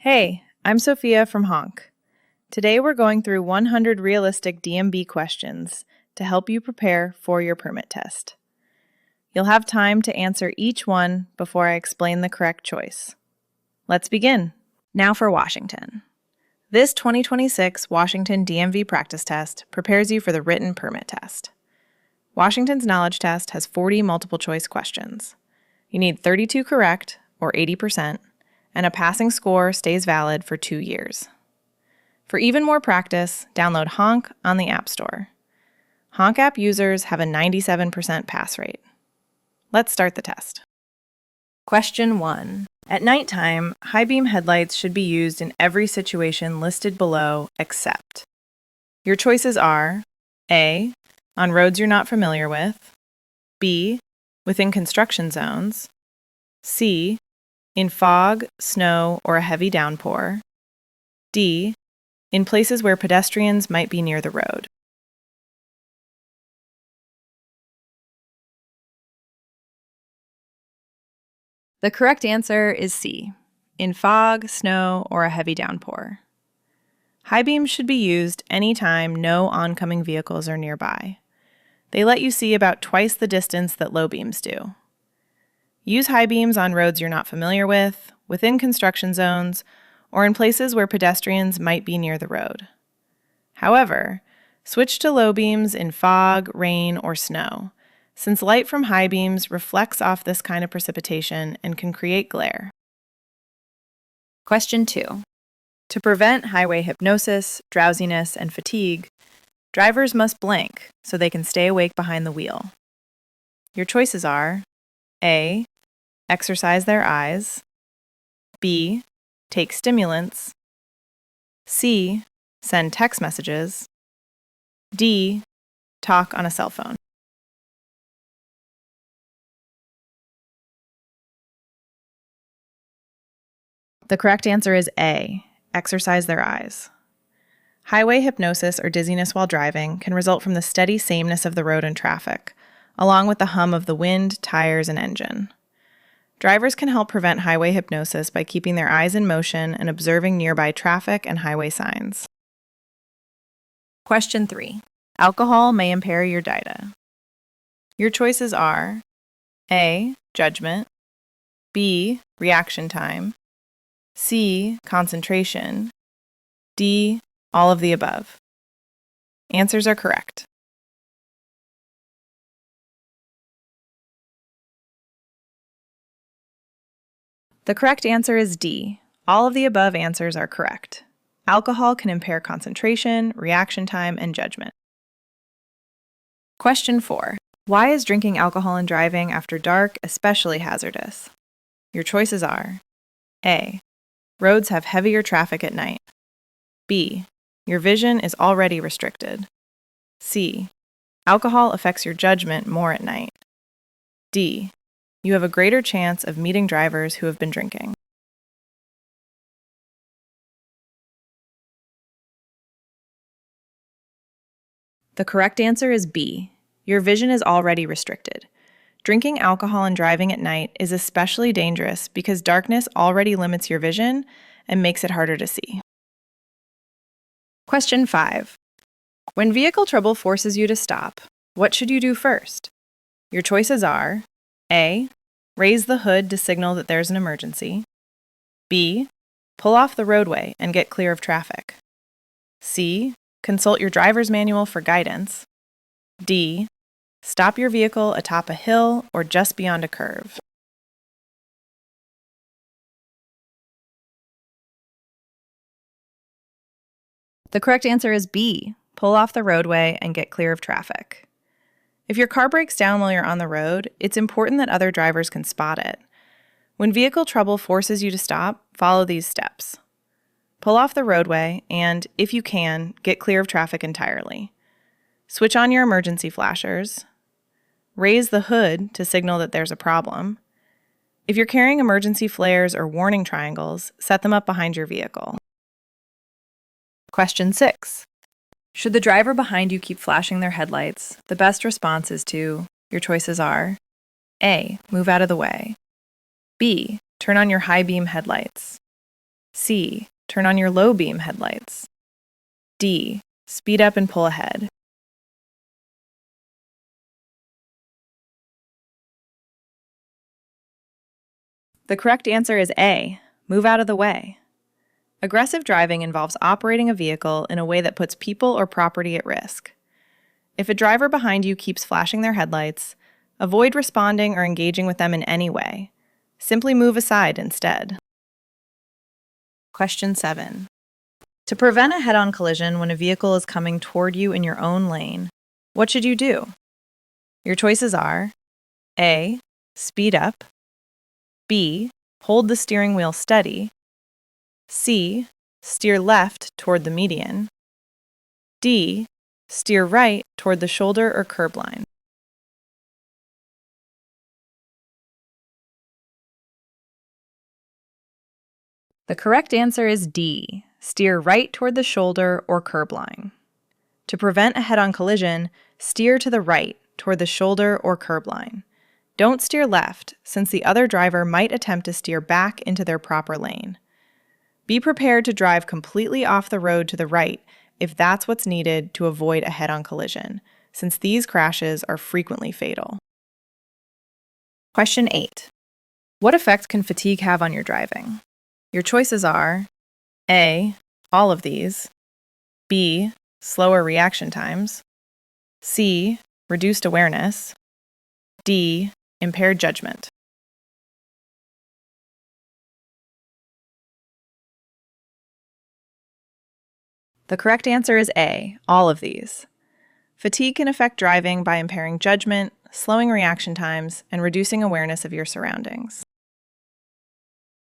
Hey, I'm Sophia from Honk. Today we're going through 100 realistic DMV questions to help you prepare for your permit test. You'll have time to answer each one before I explain the correct choice. Let's begin. Now for Washington. This 2026 Washington DMV practice test prepares you for the written permit test. Washington's knowledge test has 40 multiple choice questions. You need 32 correct, or 80%, and a passing score stays valid for 2 years. For even more practice, download Honk on the App Store. Honk app users have a 97% pass rate. Let's start the test. Question 1. At nighttime, high beam headlights should be used in every situation listed below except. Your choices are A. On roads you're not familiar with, B. Within construction zones, C. In fog, snow, or a heavy downpour, D. In places where pedestrians might be near the road. The correct answer is C. In fog, snow, or a heavy downpour. High beams should be used anytime no oncoming vehicles are nearby. They let you see about twice the distance that low beams do. Use high beams on roads you're not familiar with, within construction zones, or in places where pedestrians might be near the road. However, switch to low beams in fog, rain, or snow, since light from high beams reflects off this kind of precipitation and can create glare. Question 2. To prevent highway hypnosis, drowsiness, and fatigue, drivers must blink so they can stay awake behind the wheel. Your choices are A. Exercise their eyes, B. Take stimulants, C. Send text messages, D. Talk on a cell phone. The correct answer is A. Exercise their eyes. Highway hypnosis or dizziness while driving can result from the steady sameness of the road and traffic, along with the hum of the wind, tires, and engine. Drivers can help prevent highway hypnosis by keeping their eyes in motion and observing nearby traffic and highway signs. Question 3. Alcohol may impair your data. Your choices are A. Judgment, B. Reaction time, C. Concentration, D. All of the above. Answers are correct. The correct answer is D. All of the above answers are correct. Alcohol can impair concentration, reaction time, and judgment. Question 4. Why is drinking alcohol and driving after dark especially hazardous? Your choices are A. Roads have heavier traffic at night. B. Your vision is already restricted. C. Alcohol affects your judgment more at night. D. You have a greater chance of meeting drivers who have been drinking. The correct answer is B. Your vision is already restricted. Drinking alcohol and driving at night is especially dangerous because darkness already limits your vision and makes it harder to see. Question 5. When vehicle trouble forces you to stop, what should you do first? Your choices are A. Raise the hood to signal that there's an emergency. B. Pull off the roadway and get clear of traffic. C. Consult your driver's manual for guidance. D. Stop your vehicle atop a hill or just beyond a curve. The correct answer is B. Pull off the roadway and get clear of traffic. If your car breaks down while you're on the road, it's important that other drivers can spot it. When vehicle trouble forces you to stop, follow these steps. Pull off the roadway and, if you can, get clear of traffic entirely. Switch on your emergency flashers. Raise the hood to signal that there's a problem. If you're carrying emergency flares or warning triangles, set them up behind your vehicle. Question 6. Should the driver behind you keep flashing their headlights, the best response is to, your choices are A. Move out of the way. B. Turn on your high beam headlights. C. Turn on your low beam headlights. D. Speed up and pull ahead. The correct answer is A. Move out of the way. Aggressive driving involves operating a vehicle in a way that puts people or property at risk. If a driver behind you keeps flashing their headlights, avoid responding or engaging with them in any way. Simply move aside instead. Question 7. To prevent a head-on collision when a vehicle is coming toward you in your own lane, what should you do? Your choices are A. Speed up. B. Hold the steering wheel steady. C. Steer left toward the median. D. Steer right toward the shoulder or curb line. The correct answer is D. Steer right toward the shoulder or curb line. To prevent a head-on collision, steer to the right toward the shoulder or curb line. Don't steer left, since the other driver might attempt to steer back into their proper lane. Be prepared to drive completely off the road to the right if that's what's needed to avoid a head-on collision, since these crashes are frequently fatal. Question 8. What effect can fatigue have on your driving? Your choices are A. All of these. B. Slower reaction times. C. Reduced awareness. D. Impaired judgment. The correct answer is A. All of these. Fatigue can affect driving by impairing judgment, slowing reaction times, and reducing awareness of your surroundings.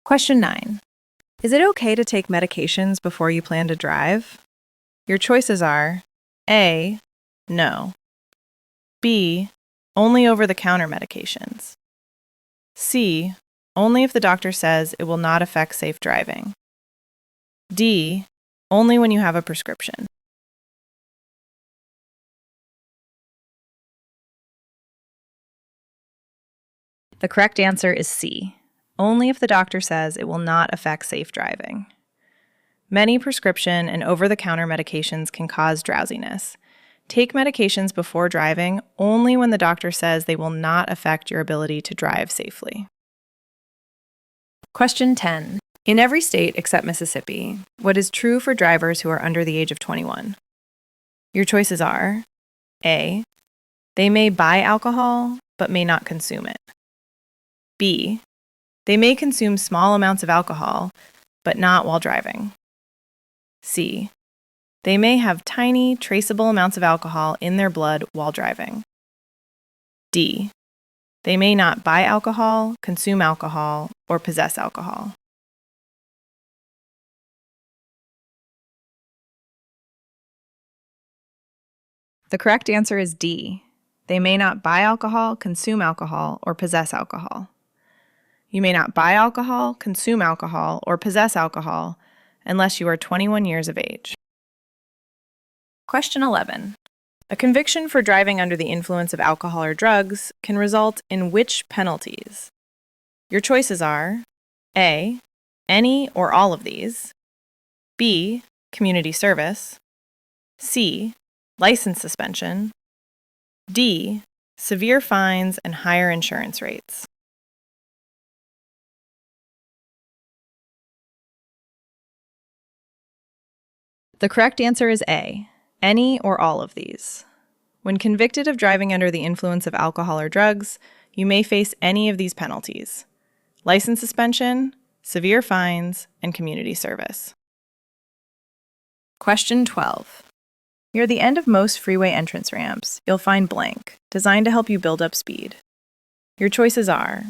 Question 9. Is it okay to take medications before you plan to drive? Your choices are A. No. B. Only over-the-counter medications. C. Only if the doctor says it will not affect safe driving. D. Only when you have a prescription. The correct answer is C. Only if the doctor says it will not affect safe driving. Many prescription and over-the-counter medications can cause drowsiness. Take medications before driving only when the doctor says they will not affect your ability to drive safely. Question 10. In every state except Mississippi, what is true for drivers who are under the age of 21? Your choices are A. They may buy alcohol, but may not consume it. B. They may consume small amounts of alcohol, but not while driving. C. They may have tiny, traceable amounts of alcohol in their blood while driving. D. They may not buy alcohol, consume alcohol, or possess alcohol. The correct answer is D. They may not buy alcohol, consume alcohol, or possess alcohol. You may not buy alcohol, consume alcohol, or possess alcohol unless you are 21 years of age. Question 11. A conviction for driving under the influence of alcohol or drugs can result in which penalties? Your choices are A. Any or all of these. B. Community service. C. License suspension. D. Severe fines and higher insurance rates. The correct answer is A. Any or all of these. When convicted of driving under the influence of alcohol or drugs, you may face any of these penalties: license suspension, severe fines, and community service. Question 12. Near the end of most freeway entrance ramps, you'll find blank, designed to help you build up speed. Your choices are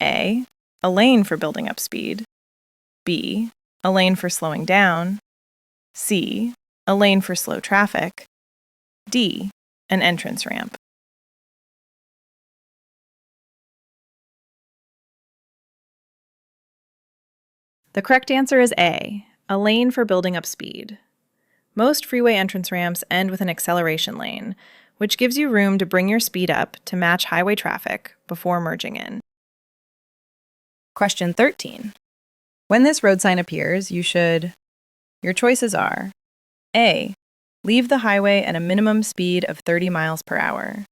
A. A lane for building up speed. B. A lane for slowing down. C. A lane for slow traffic. D. An entrance ramp. The correct answer is A. A lane for building up speed. Most freeway entrance ramps end with an acceleration lane, which gives you room to bring your speed up to match highway traffic before merging in. Question 13. When this road sign appears, your choices are A. Leave the highway at a minimum speed of 30 miles per hour.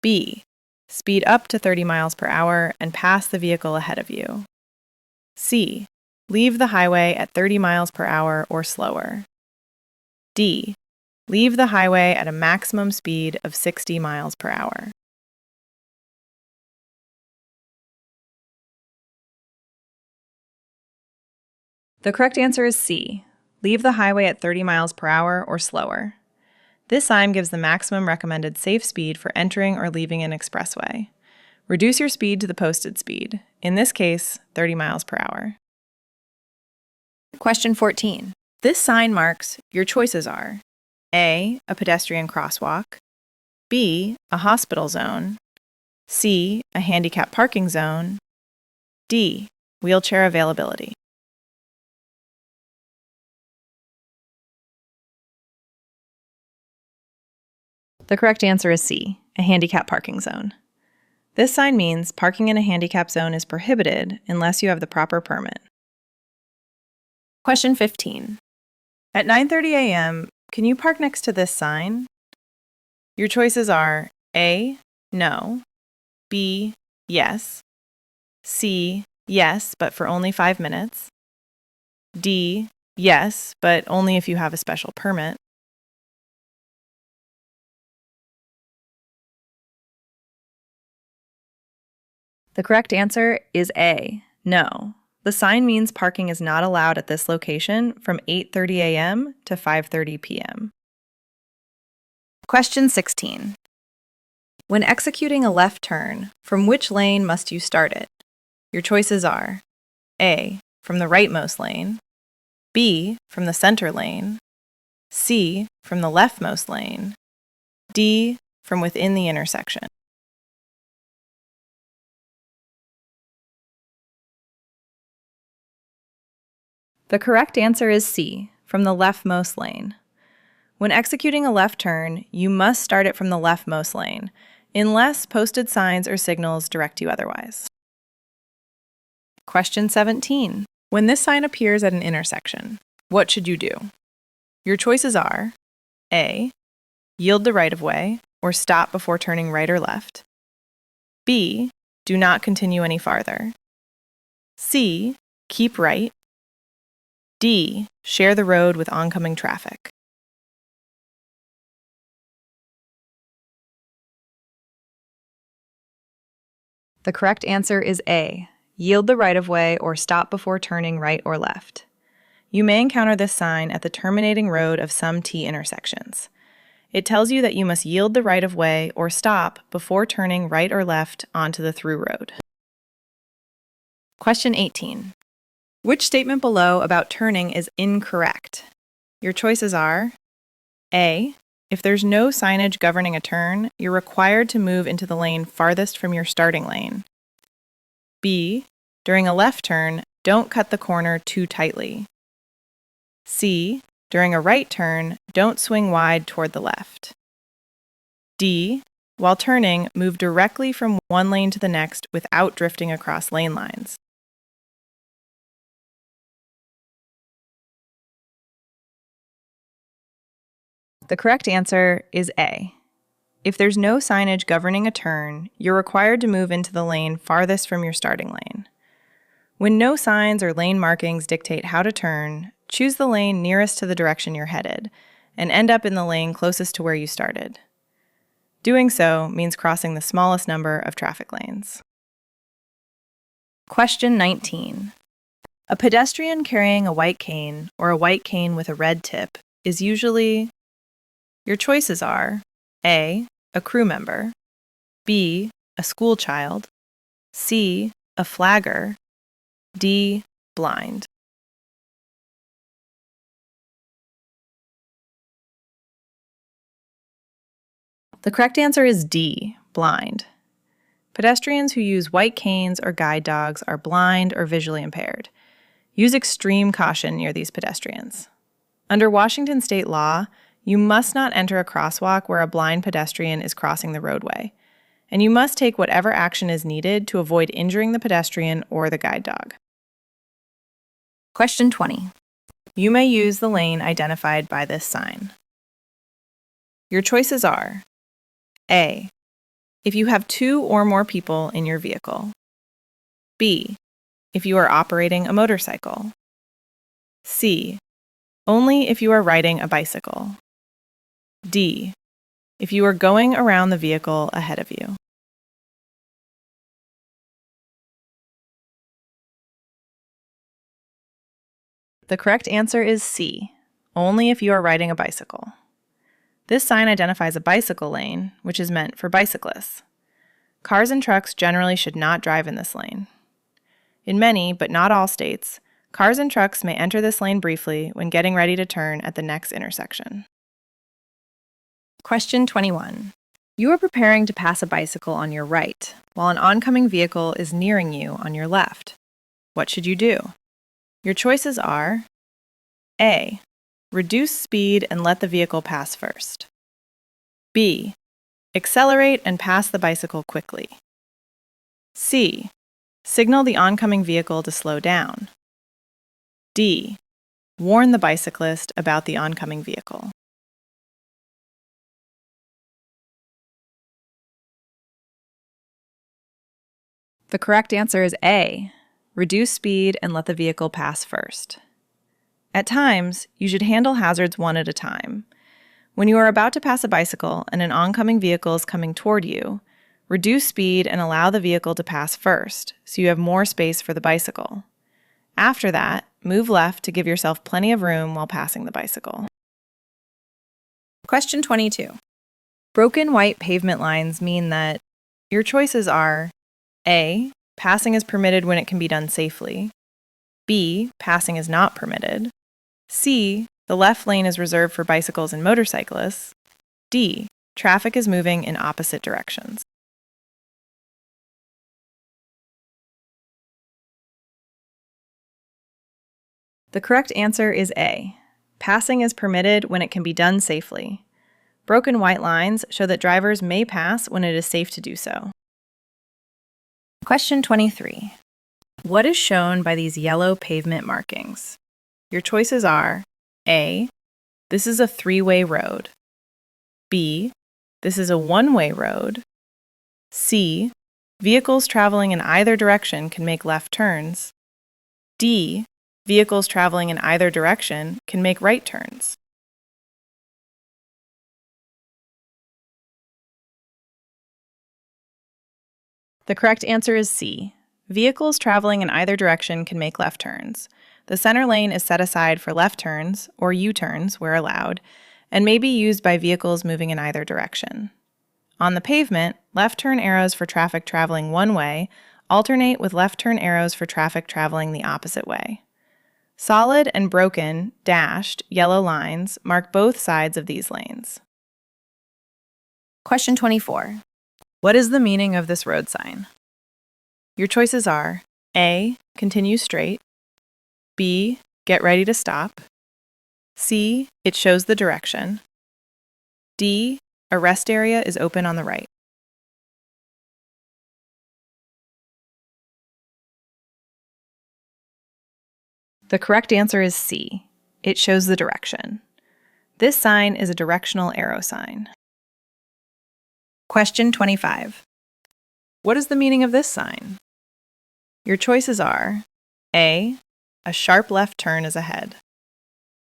B. Speed up to 30 miles per hour and pass the vehicle ahead of you. C. Leave the highway at 30 miles per hour or slower. D. Leave the highway at a maximum speed of 60 miles per hour. The correct answer is C. Leave the highway at 30 miles per hour or slower. This sign gives the maximum recommended safe speed for entering or leaving an expressway. Reduce your speed to the posted speed, in this case, 30 miles per hour. Question 14. This sign marks your choices are A. A pedestrian crosswalk, B. A hospital zone, C. A handicap parking zone, D. Wheelchair availability. The correct answer is C. A handicap parking zone. This sign means parking in a handicap zone is prohibited unless you have the proper permit. Question 15. At 9:30 a.m., can you park next to this sign? Your choices are A. No, B. Yes, C. Yes, but for only 5 minutes, D. Yes, but only if you have a special permit. The correct answer is A. No. The sign means parking is not allowed at this location from 8:30 a.m. to 5:30 p.m. Question 16. When executing a left turn, from which lane must you start it? Your choices are A. From the rightmost lane, B. From the center lane, C. From the leftmost lane, D. From within the intersection. The correct answer is C. From the leftmost lane. When executing a left turn, you must start it from the leftmost lane, unless posted signs or signals direct you otherwise. Question 17. When this sign appears at an intersection, what should you do? Your choices are A. Yield the right-of-way or stop before turning right or left. B. Do not continue any farther. C. Keep right. D. Share the road with oncoming traffic. The correct answer is A. Yield the right-of-way or stop before turning right or left. You may encounter this sign at the terminating road of some T intersections. It tells you that you must yield the right-of-way or stop before turning right or left onto the through road. Question 18. Which statement below about turning is incorrect? Your choices are A. If there's no signage governing a turn, you're required to move into the lane farthest from your starting lane. B. During a left turn, don't cut the corner too tightly. C. During a right turn, don't swing wide toward the left. D. While turning, move directly from one lane to the next without drifting across lane lines. The correct answer is A. If there's no signage governing a turn, you're required to move into the lane farthest from your starting lane. When no signs or lane markings dictate how to turn, choose the lane nearest to the direction you're headed, and end up in the lane closest to where you started. Doing so means crossing the smallest number of traffic lanes. Question 19. A pedestrian carrying a white cane or a white cane with a red tip is usually... Your choices are A. A crew member, B. A school child, C. A flagger, D. Blind. The correct answer is D. Blind. Pedestrians who use white canes or guide dogs are blind or visually impaired. Use extreme caution near these pedestrians. Under Washington state law, you must not enter a crosswalk where a blind pedestrian is crossing the roadway, and you must take whatever action is needed to avoid injuring the pedestrian or the guide dog. Question 20. You may use the lane identified by this sign. Your choices are A. If you have 2 or more people in your vehicle. B. If you are operating a motorcycle. C. Only if you are riding a bicycle. D. If you are going around the vehicle ahead of you. The correct answer is C. Only if you are riding a bicycle. This sign identifies a bicycle lane, which is meant for bicyclists. Cars and trucks generally should not drive in this lane. In many, but not all states, cars and trucks may enter this lane briefly when getting ready to turn at the next intersection. Question 21. You are preparing to pass a bicycle on your right, while an oncoming vehicle is nearing you on your left. What should you do? Your choices are A. Reduce speed and let the vehicle pass first. B. Accelerate and pass the bicycle quickly. C. Signal the oncoming vehicle to slow down. D. Warn the bicyclist about the oncoming vehicle. The correct answer is A. Reduce speed and let the vehicle pass first. At times, you should handle hazards one at a time. When you are about to pass a bicycle and an oncoming vehicle is coming toward you, reduce speed and allow the vehicle to pass first, so you have more space for the bicycle. After that, move left to give yourself plenty of room while passing the bicycle. Question 22. Broken white pavement lines mean that your choices are A. Passing is permitted when it can be done safely. B. Passing is not permitted. C. The left lane is reserved for bicycles and motorcyclists. D. Traffic is moving in opposite directions. The correct answer is A. Passing is permitted when it can be done safely. Broken white lines show that drivers may pass when it is safe to do so. Question 23. What is shown by these yellow pavement markings? Your choices are A. This is a 3-way road. B. This is a 1-way road. C. Vehicles traveling in either direction can make left turns. D. Vehicles traveling in either direction can make right turns. The correct answer is C. Vehicles traveling in either direction can make left turns. The center lane is set aside for left turns, or U-turns where allowed, and may be used by vehicles moving in either direction. On the pavement, left turn arrows for traffic traveling one way alternate with left turn arrows for traffic traveling the opposite way. Solid and broken, dashed, yellow lines mark both sides of these lanes. Question 24. What is the meaning of this road sign? Your choices are A. Continue straight. B. Get ready to stop. C. It shows the direction. D. A rest area is open on the right. The correct answer is C. It shows the direction. This sign is a directional arrow sign. Question 25. What is the meaning of this sign? Your choices are A. A sharp left turn is ahead.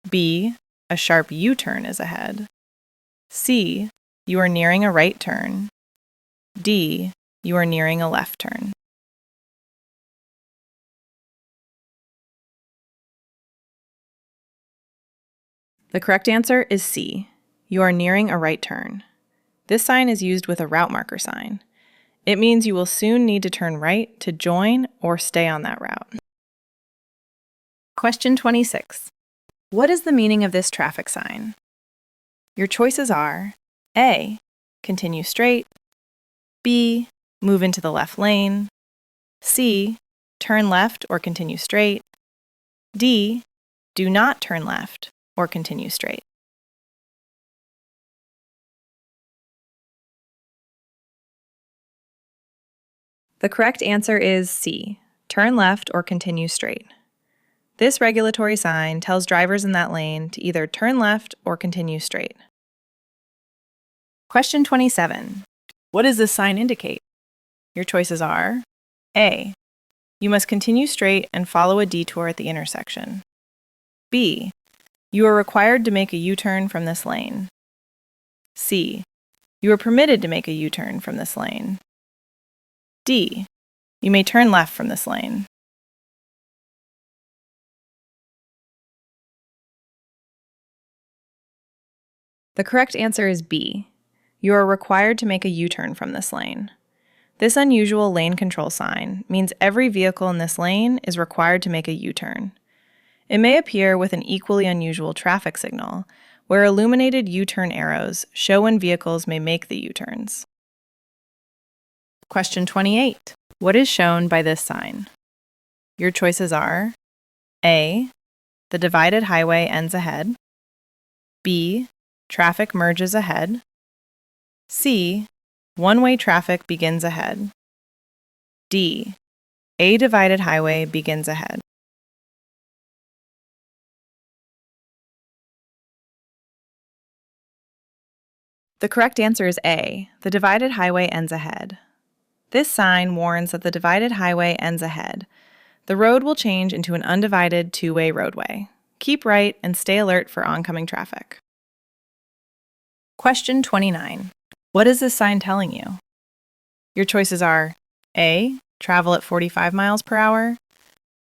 B. A sharp U-turn is ahead. C. You are nearing a right turn. D. You are nearing a left turn. The correct answer is C. You are nearing a right turn. This sign is used with a route marker sign. It means you will soon need to turn right to join or stay on that route. Question 26. What is the meaning of this traffic sign? Your choices are A. Continue straight. B. Move into the left lane. C. Turn left or continue straight. D. Do not turn left or continue straight. The correct answer is C. Turn left or continue straight. This regulatory sign tells drivers in that lane to either turn left or continue straight. Question 27. What does this sign indicate? Your choices are A. You must continue straight and follow a detour at the intersection. B. You are required to make a U-turn from this lane. C. You are permitted to make a U-turn from this lane. D. You may turn left from this lane. The correct answer is B. You are required to make a U-turn from this lane. This unusual lane control sign means every vehicle in this lane is required to make a U-turn. It may appear with an equally unusual traffic signal, where illuminated U-turn arrows show when vehicles may make the U-turns. Question 28. What is shown by this sign? Your choices are A. The divided highway ends ahead. B. Traffic merges ahead. C. One-way traffic begins ahead. D. A divided highway begins ahead. The correct answer is A. The divided highway ends ahead. This sign warns that the divided highway ends ahead. The road will change into an undivided two-way roadway. Keep right and stay alert for oncoming traffic. Question 29. What is this sign telling you? Your choices are A. Travel at 45 miles per hour.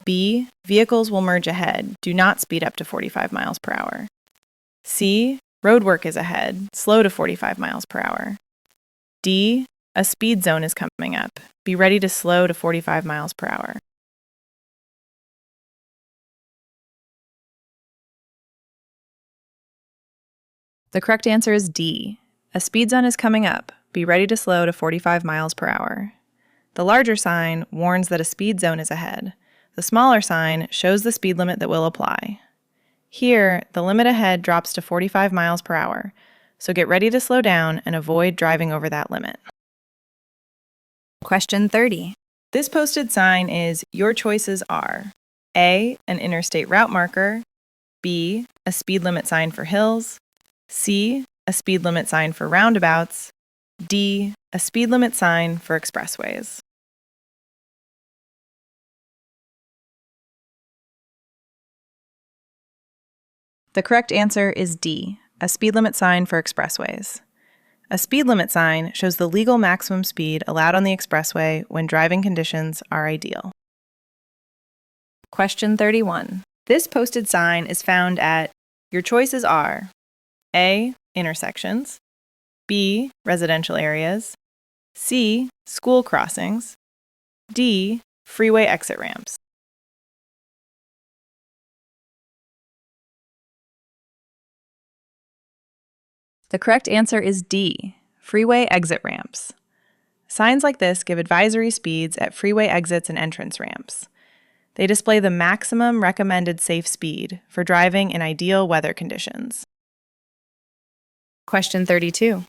B. Vehicles will merge ahead. Do not speed up to 45 miles per hour. C. Roadwork is ahead. Slow to 45 miles per hour. D. A speed zone is coming up. Be ready to slow to 45 miles per hour. The correct answer is D. A speed zone is coming up. Be ready to slow to 45 miles per hour. The larger sign warns that a speed zone is ahead. The smaller sign shows the speed limit that will apply. Here, the limit ahead drops to 45 miles per hour, so get ready to slow down and avoid driving over that limit. Question 30. This posted sign is your choices are A. An interstate route marker. B. A speed limit sign for hills. C. A speed limit sign for roundabouts. D. A speed limit sign for expressways. The correct answer is D. A speed limit sign for expressways. A speed limit sign shows the legal maximum speed allowed on the expressway when driving conditions are ideal. Question 31. This posted sign is found at your choices are A. Intersections. B. Residential areas. C. School crossings. D. Freeway exit ramps. The correct answer is D. Freeway exit ramps. Signs like this give advisory speeds at freeway exits and entrance ramps. They display the maximum recommended safe speed for driving in ideal weather conditions. Question 32.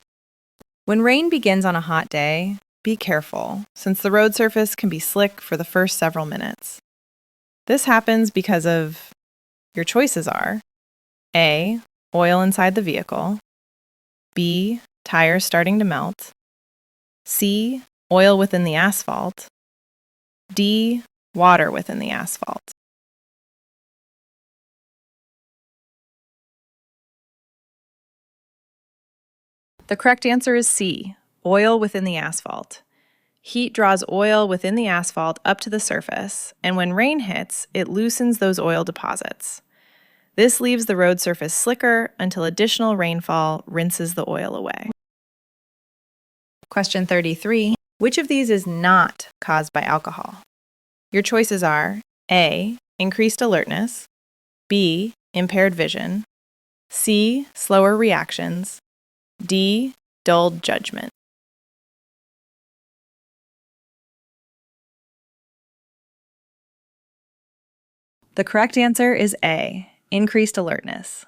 When rain begins on a hot day, be careful, since the road surface can be slick for the first several minutes. This happens because of your choices are A. Oil inside the vehicle. B. Tires starting to melt. C. Oil within the asphalt. D. Water within the asphalt. The correct answer is C. Oil within the asphalt. Heat draws oil within the asphalt up to the surface, and when rain hits, it loosens those oil deposits. This leaves the road surface slicker until additional rainfall rinses the oil away. Question 33. Which of these is not caused by alcohol? Your choices are A. Increased alertness. B. Impaired vision. C. Slower reactions. D. Dulled judgment. The correct answer is A. Increased alertness.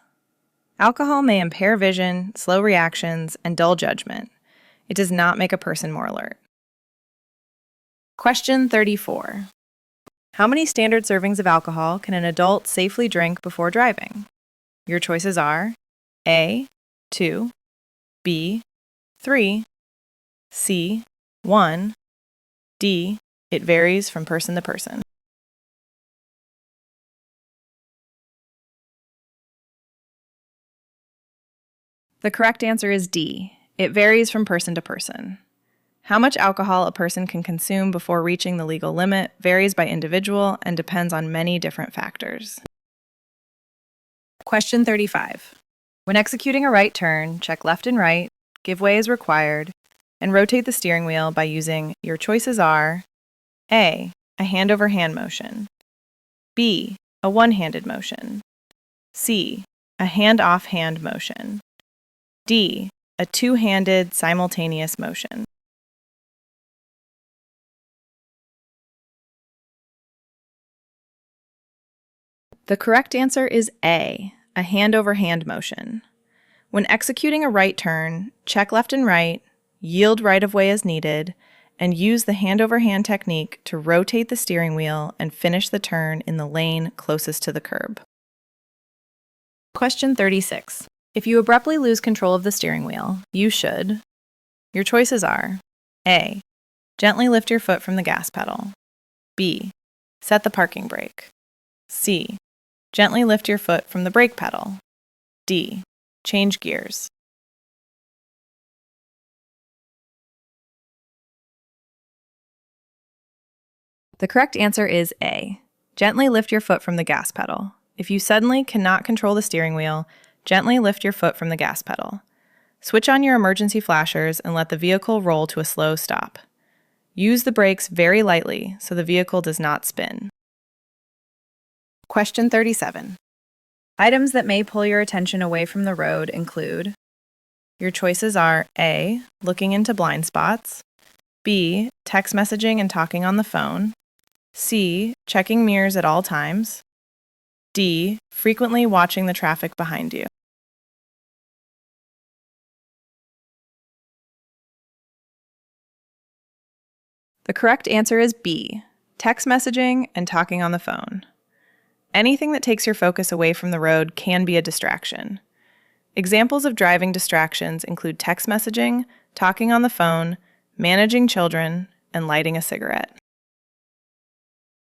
Alcohol may impair vision, slow reactions, and dull judgment. It does not make a person more alert. Question 34. How many standard servings of alcohol can an adult safely drink before driving? Your choices are A, 2, B, 3, C, 1, D, it varies from person to person. The correct answer is D. It varies from person to person. How much alcohol a person can consume before reaching the legal limit varies by individual and depends on many different factors. Question 35. When executing a right turn, check left and right, give way as required, and rotate the steering wheel by using your choices are A, a hand-over-hand motion, B, a one-handed motion, C, a hand-off-hand motion, D, a two-handed simultaneous motion. The correct answer is A, a hand-over-hand motion. When executing a right turn, check left and right, yield right-of-way as needed, and use the hand-over-hand technique to rotate the steering wheel and finish the turn in the lane closest to the curb. Question 36. If you abruptly lose control of the steering wheel, you should. Your choices are A, gently lift your foot from the gas pedal, B, set the parking brake, C, gently lift your foot from the brake pedal, D, change gears. The correct answer is A, gently lift your foot from the gas pedal. If you suddenly cannot control the steering wheel, gently lift your foot from the gas pedal. Switch on your emergency flashers and let the vehicle roll to a slow stop. Use the brakes very lightly so the vehicle does not spin. Question 37. Items that may pull your attention away from the road include: your choices are A, looking into blind spots, B, text messaging and talking on the phone, C, checking mirrors at all times, D, frequently watching the traffic behind you. The correct answer is B, text messaging and talking on the phone. Anything that takes your focus away from the road can be a distraction. Examples of driving distractions include text messaging, talking on the phone, managing children, and lighting a cigarette.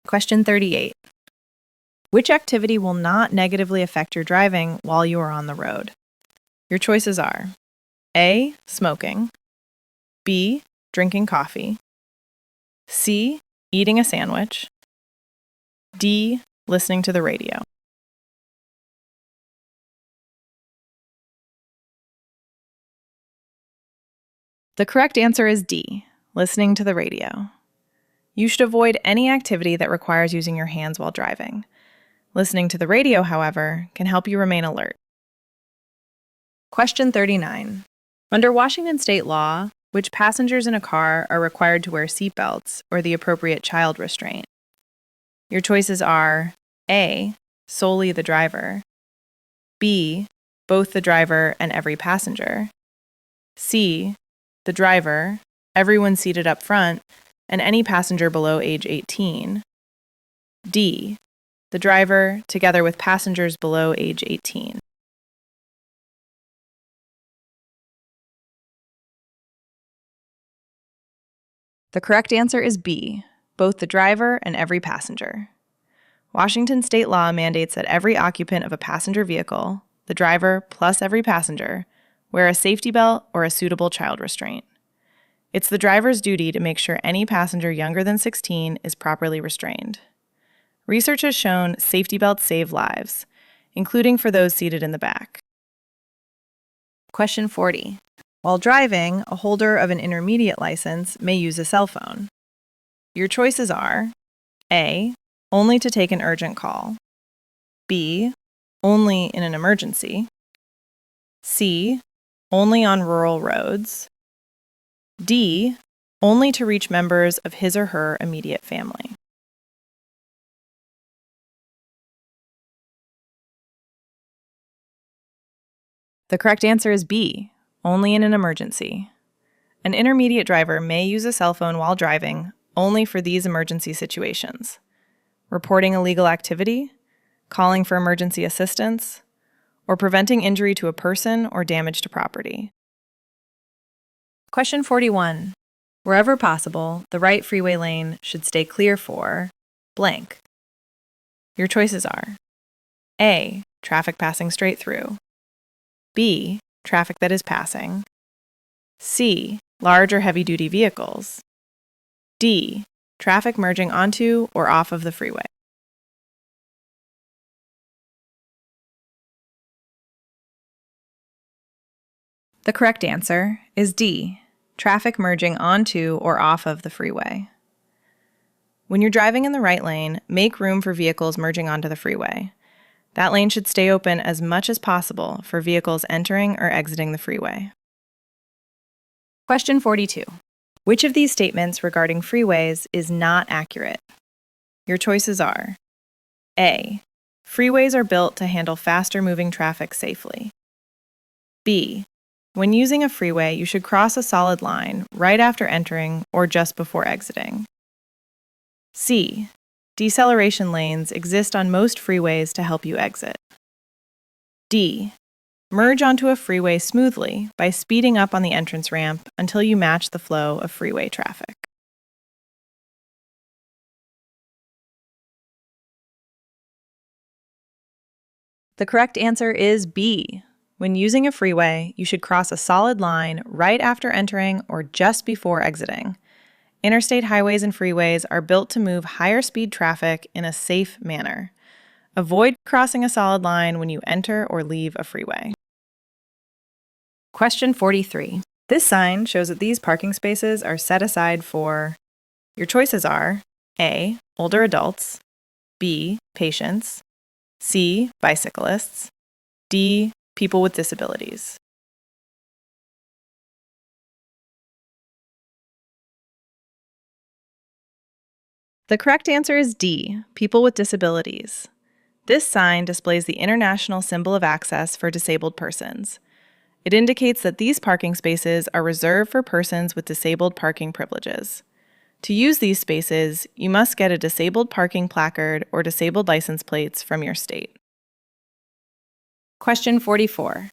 Question 38. Which activity will not negatively affect your driving while you are on the road? Your choices are A, smoking, B, drinking coffee, C, eating a sandwich, D, listening to the radio. The correct answer is D, listening to the radio. You should avoid any activity that requires using your hands while driving. Listening to the radio, however, can help you remain alert. Question 39. Under Washington state law, which passengers in a car are required to wear seatbelts or the appropriate child restraint? Your choices are A, solely the driver, B, both the driver and every passenger, C, the driver, everyone seated up front, and any passenger below age 18, D, the driver together with passengers below age 18. The correct answer is B, both the driver and every passenger. Washington state law mandates that every occupant of a passenger vehicle, the driver plus every passenger, wear a safety belt or a suitable child restraint. It's the driver's duty to make sure any passenger younger than 16 is properly restrained. Research has shown safety belts save lives, including for those seated in the back. Question 40. While driving, a holder of an intermediate license may use a cell phone. Your choices are A, only to take an urgent call, B, only in an emergency, C, only on rural roads, D, only to reach members of his or her immediate family. The correct answer is B, only in an emergency. An intermediate driver may use a cell phone while driving only for these emergency situations. reporting illegal activity, calling for emergency assistance, or preventing injury to a person or damage to property. Question 41. Wherever possible, the right freeway lane should stay clear for blank. Your choices are A. Traffic passing straight through. B. Traffic that is passing. C. Large or heavy-duty vehicles. D. Traffic merging onto or off of the freeway. The correct answer is D. Traffic merging onto or off of the freeway. When you're driving in the right lane, make room for vehicles merging onto the freeway. That lane should stay open as much as possible for vehicles entering or exiting the freeway. Question 42. Which of these statements regarding freeways is not accurate? Your choices are A. Freeways are built to handle faster moving traffic safely. B. When using a freeway, you should cross a solid line right after entering or just before exiting. C. Deceleration lanes exist on most freeways to help you exit. D. Merge onto a freeway smoothly by speeding up on the entrance ramp until you match the flow of freeway traffic. The correct answer is B. When using a freeway, you should cross a solid line right after entering or just before exiting. Interstate highways and freeways are built to move higher speed traffic in a safe manner. Avoid crossing a solid line when you enter or leave a freeway. Question 43. This sign shows that these parking spaces are set aside for. Your choices are A. Older adults, B. Patients, C. Bicyclists, D. People with disabilities. The correct answer is D. People with disabilities. This sign displays the international symbol of access for disabled persons. It indicates that these parking spaces are reserved for persons with disabled parking privileges. To use these spaces, you must get a disabled parking placard or disabled license plates from your state. Question 44.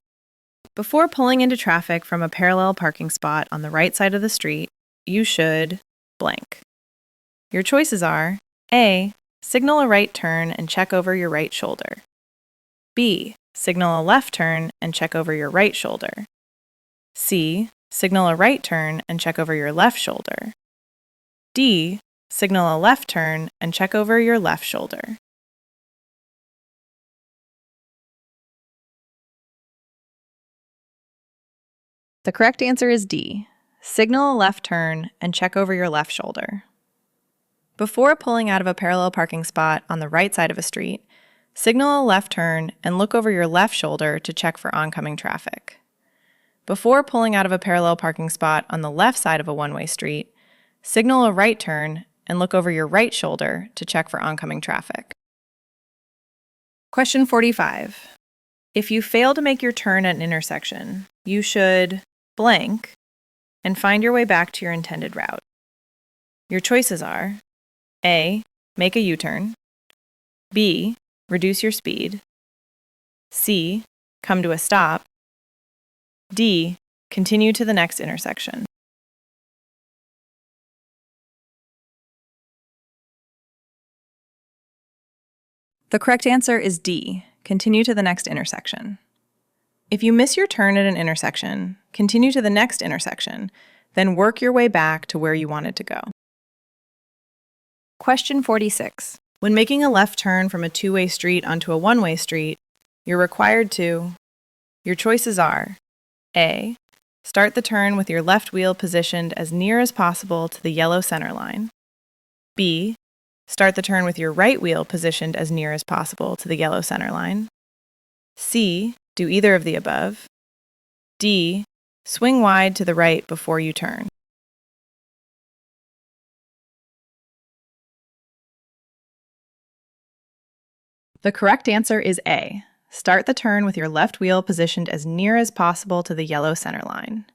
Before pulling into traffic from a parallel parking spot on the right side of the street, you should blank. Your choices are A. Signal a right turn and check over your right shoulder. B. Signal a left turn and check over your right shoulder. C. Signal a right turn and check over your left shoulder. D. Signal a left turn and check over your left shoulder. The correct answer is D. Signal a left turn and check over your left shoulder. Before pulling out of a parallel parking spot on the right side of a street, signal a left turn and look over your left shoulder to check for oncoming traffic. Before pulling out of a parallel parking spot on the left side of a one-way street, signal a right turn and look over your right shoulder to check for oncoming traffic. Question 45. If you fail to make your turn at an intersection, you should blank and find your way back to your intended route. Your choices are A. Make a U-turn, B. Reduce your speed, C. Come to a stop, D. Continue to the next intersection. The correct answer is D. Continue to the next intersection. If you miss your turn at an intersection, continue to the next intersection, then work your way back to where you wanted to go. Question 46. When making a left turn from a two-way street onto a one-way street, you're required to. Your choices are A. Start the turn with your left wheel positioned as near as possible to the yellow center line. B. Start the turn with your right wheel positioned as near as possible to the yellow center line. C. Do either of the above. D. Swing wide to the right before you turn. The correct answer is A. Start the turn with your left wheel positioned as near as possible to the yellow center line.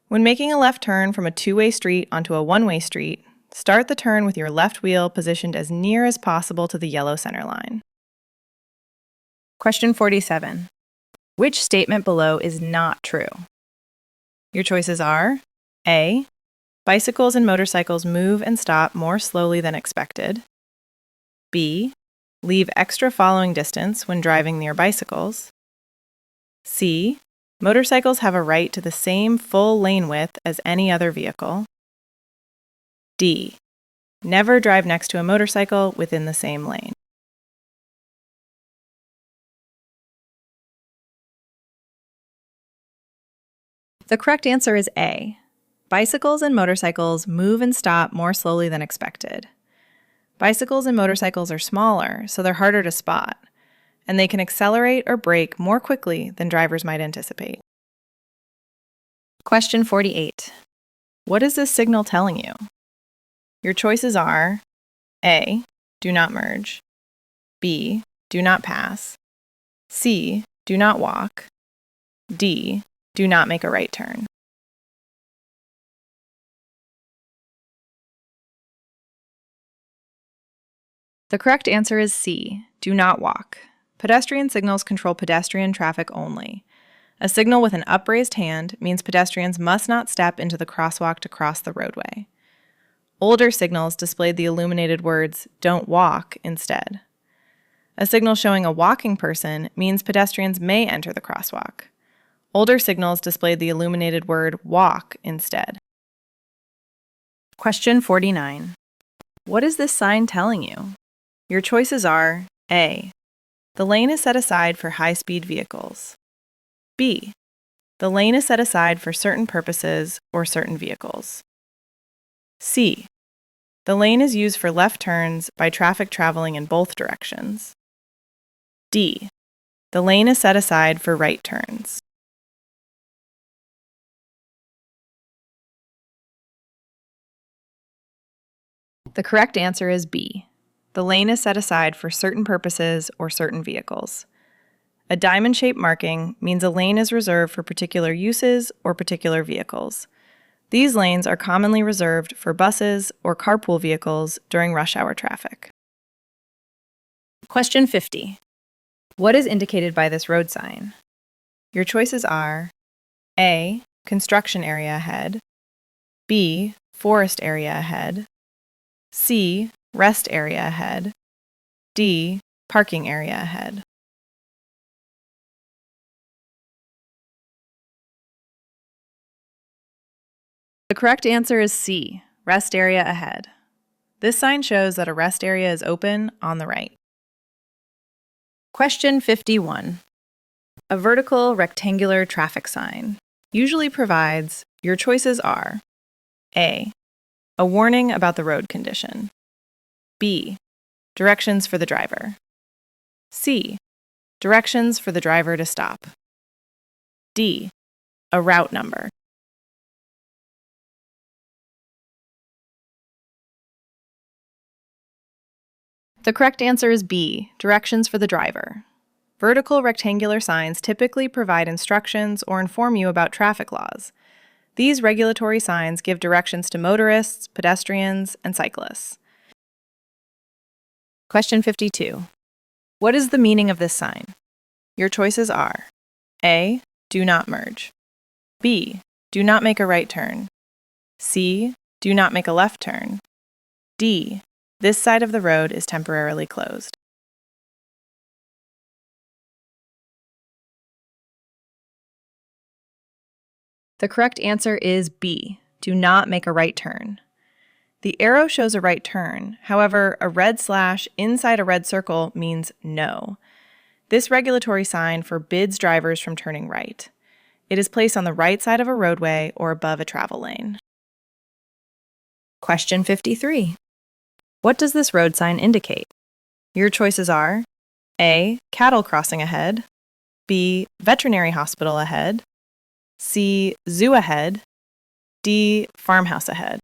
When making a left turn from a two-way street onto a one-way street, Start the turn with your left wheel positioned as near as possible to the yellow center line. Question 47. Which statement below is not true? Your choices are A. Bicycles and motorcycles move and stop more slowly than expected. B. Leave extra following distance when driving near bicycles. C. Motorcycles have a right to the same full lane width as any other vehicle. D. Never drive next to a motorcycle within the same lane. The correct answer is A. Bicycles and motorcycles move and stop more slowly than expected. Bicycles and motorcycles are smaller, so they're harder to spot, and they can accelerate or brake more quickly than drivers might anticipate. Question 48. What is this signal telling you? Your choices are A. Do not merge. B. Do not pass. C. Do not walk. D. Do not make a right turn. The correct answer is C. Do not walk. Pedestrian signals control pedestrian traffic only. A signal with an upraised hand means pedestrians must not step into the crosswalk to cross the roadway. Older signals displayed the illuminated words, "Don't walk," instead. A signal showing a walking person means pedestrians may enter the crosswalk. Older signals displayed the illuminated word, "Walk," instead. Question 49. What is this sign telling you? Your choices are A. The lane is set aside for high-speed vehicles. B. The lane is set aside for certain purposes or certain vehicles. C. The lane is used for left turns by traffic traveling in both directions. D. The lane is set aside for right turns. The correct answer is B. The lane is set aside for certain purposes or certain vehicles. A diamond-shaped marking means a lane is reserved for particular uses or particular vehicles. These lanes are commonly reserved for buses or carpool vehicles during rush hour traffic. Question 50. What is indicated by this road sign? Your choices are A. Construction area ahead. B. Forest area ahead. C. Rest area ahead. D. Parking area ahead. The correct answer is C. Rest area ahead. This sign shows that a rest area is open on the right. Question 51. A vertical rectangular traffic sign usually provides, your choices are A. A warning about the road condition. B. Directions for the driver. C. Directions for the driver to stop. D. A route number. The correct answer is B. Directions for the driver. Vertical rectangular signs typically provide instructions or inform you about traffic laws. These regulatory signs give directions to motorists, pedestrians, and cyclists. Question 52. What is the meaning of this sign? Your choices are A. Do not merge. B. Do not make a right turn. C. Do not make a left turn. D. This side of the road is temporarily closed. The correct answer is B. Do not make a right turn. The arrow shows a right turn. However, a red slash inside a red circle means no. This regulatory sign forbids drivers from turning right. It is placed on the right side of a roadway or above a travel lane. Question 53. What does this road sign indicate? Your choices are A. Cattle crossing ahead. B. Veterinary hospital ahead. C. Zoo ahead. D. Farmhouse ahead.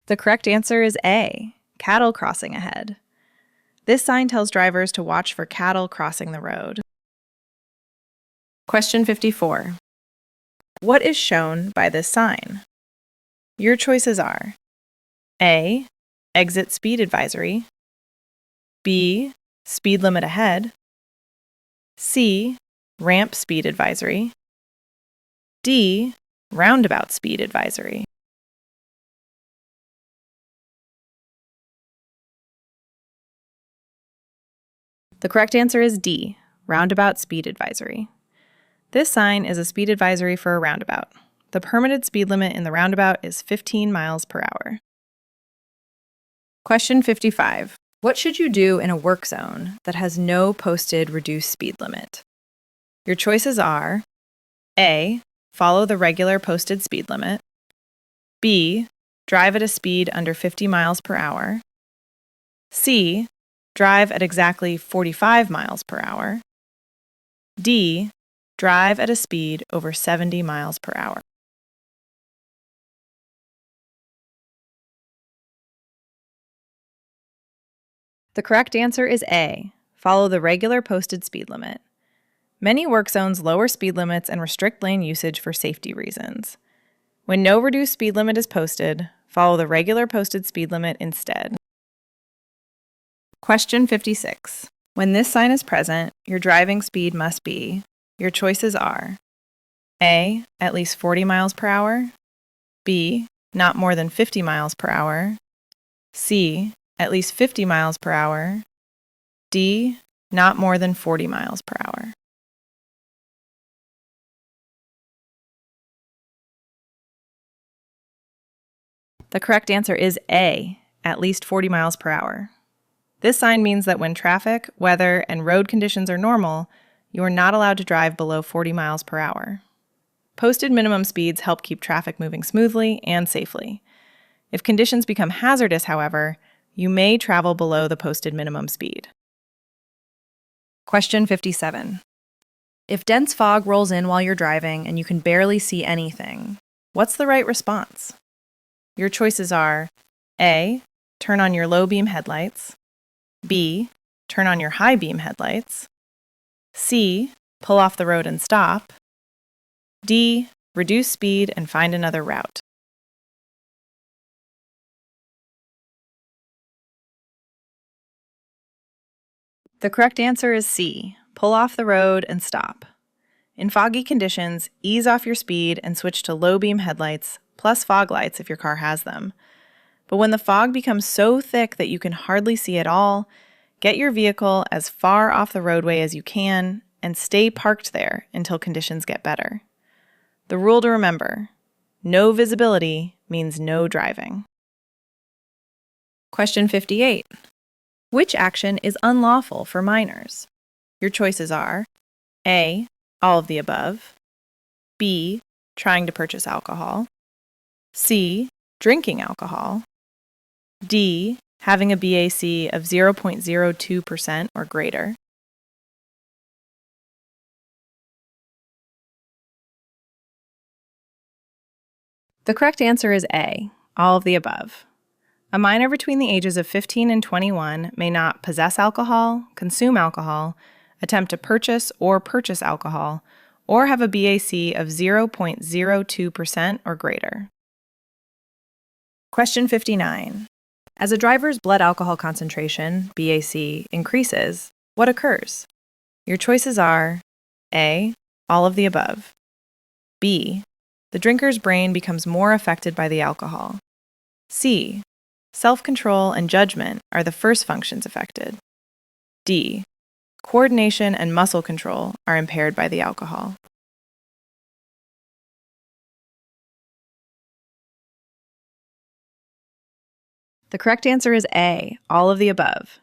The correct answer is A. Cattle crossing ahead. This sign tells drivers to watch for cattle crossing the road. Question 54. What is shown by this sign? Your choices are A. Exit speed advisory, B. Speed limit ahead, C. Ramp speed advisory, D. Roundabout speed advisory. The correct answer is D. Roundabout speed advisory. This sign is a speed advisory for a roundabout. The permitted speed limit in the roundabout is 15 miles per hour. Question 55. What should you do in a work zone that has no posted reduced speed limit? Your choices are A. Follow the regular posted speed limit, B. Drive at a speed under 50 miles per hour, C. Drive at exactly 45 miles per hour, D. Drive at a speed over 70 miles per hour. The correct answer is A. Follow the regular posted speed limit. Many work zones lower speed limits and restrict lane usage for safety reasons. When no reduced speed limit is posted, follow the regular posted speed limit instead. Question 56. When this sign is present, your driving speed must be. Your choices are A. At least 40 miles per hour, B. Not more than 50 miles per hour, C. At least 50 miles per hour, D. Not more than 40 miles per hour. The correct answer is A. At least 40 miles per hour. This sign means that when traffic, weather, and road conditions are normal, you are not allowed to drive below 40 miles per hour. Posted minimum speeds help keep traffic moving smoothly and safely. If conditions become hazardous, however, you may travel below the posted minimum speed. Question 57. If dense fog rolls in while you're driving and you can barely see anything, what's the right response? Your choices are A. Turn on your low beam headlights, B. Turn on your high beam headlights, C. Pull off the road and stop, D. Reduce speed and find another route. The correct answer is C. Pull off the road and stop. In foggy conditions, ease off your speed and switch to low beam headlights plus fog lights if your car has them. But when the fog becomes so thick that you can hardly see at all, get your vehicle as far off the roadway as you can and stay parked there until conditions get better. The rule to remember: no visibility means no driving. Question 58. Which action is unlawful for minors? Your choices are A. All of the above, B. Trying to purchase alcohol, C. Drinking alcohol, D. Having a BAC of 0.02% or greater. The correct answer is A. All of the above. A minor between the ages of 15 and 21 may not possess alcohol, consume alcohol, attempt to purchase or purchase alcohol, or have a BAC of 0.02% or greater. Question 59. As a driver's blood alcohol concentration, BAC, increases, what occurs? Your choices are A. All of the above, B. The drinker's brain becomes more affected by the alcohol, C. Self-control and judgment are the first functions affected, D. Coordination and muscle control are impaired by the alcohol. The correct answer is A, all of the above.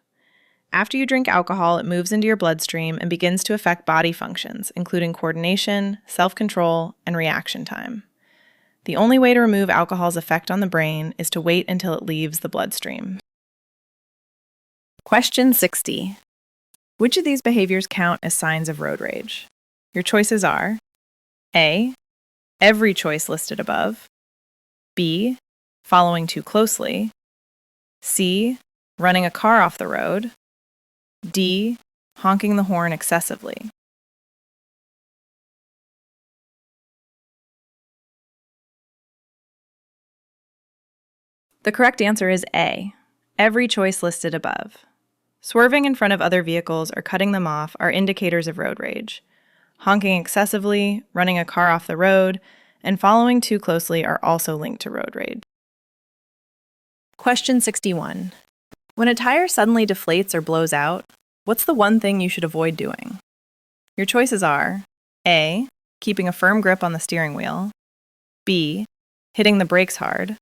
After you drink alcohol, it moves into your bloodstream and begins to affect body functions, including coordination, self-control, and reaction time. The only way to remove alcohol's effect on the brain is to wait until it leaves the bloodstream. Question 60. Which of these behaviors count as signs of road rage? Your choices are A. Every choice listed above, B. Following too closely, C. Running a car off the road, D. Honking the horn excessively. The correct answer is A, every choice listed above. Swerving in front of other vehicles or cutting them off are indicators of road rage. Honking excessively, running a car off the road, and following too closely are also linked to road rage. Question 61. When a tire suddenly deflates or blows out, what's the one thing you should avoid doing? Your choices are A, keeping a firm grip on the steering wheel, B, hitting the brakes hard,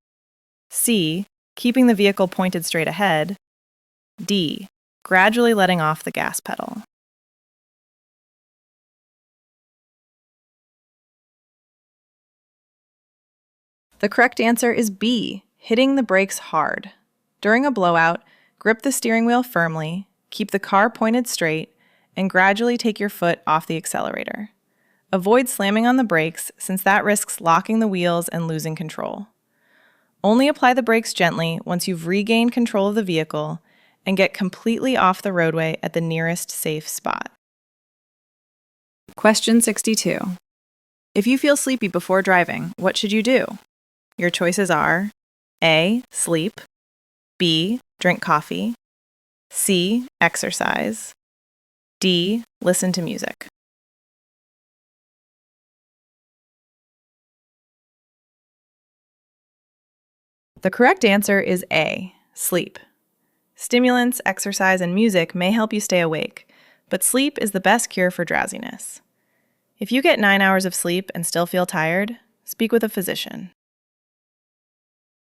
C, keeping the vehicle pointed straight ahead, D, gradually letting off the gas pedal. The correct answer is B, hitting the brakes hard. During a blowout, grip the steering wheel firmly, keep the car pointed straight, and gradually take your foot off the accelerator. Avoid slamming on the brakes since that risks locking the wheels and losing control. Only apply the brakes gently once you've regained control of the vehicle and get completely off the roadway at the nearest safe spot. Question 62. If you feel sleepy before driving, what should you do? Your choices are A, sleep, B, drink coffee, C, exercise, D, listen to music. The correct answer is A, sleep. Stimulants, exercise, and music may help you stay awake, but sleep is the best cure for drowsiness. If you get 9 hours of sleep and still feel tired, speak with a physician.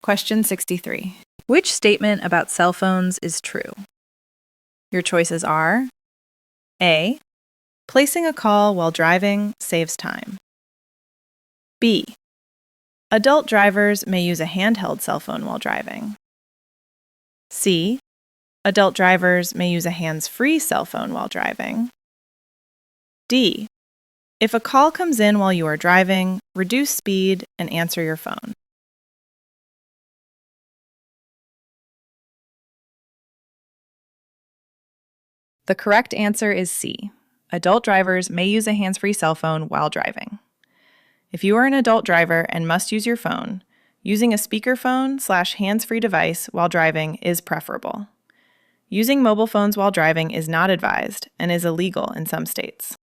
Question 63. Which statement about cell phones is true? Your choices are A, placing a call while driving saves time. B, adult drivers may use a handheld cell phone while driving. C, adult drivers may use a hands-free cell phone while driving. D, if a call comes in while you are driving, reduce speed and answer your phone. The correct answer is C. Adult drivers may use a hands-free cell phone while driving. If you are an adult driver and must use your phone, using a speakerphone/hands-free device while driving is preferable. Using mobile phones while driving is not advised and is illegal in some states.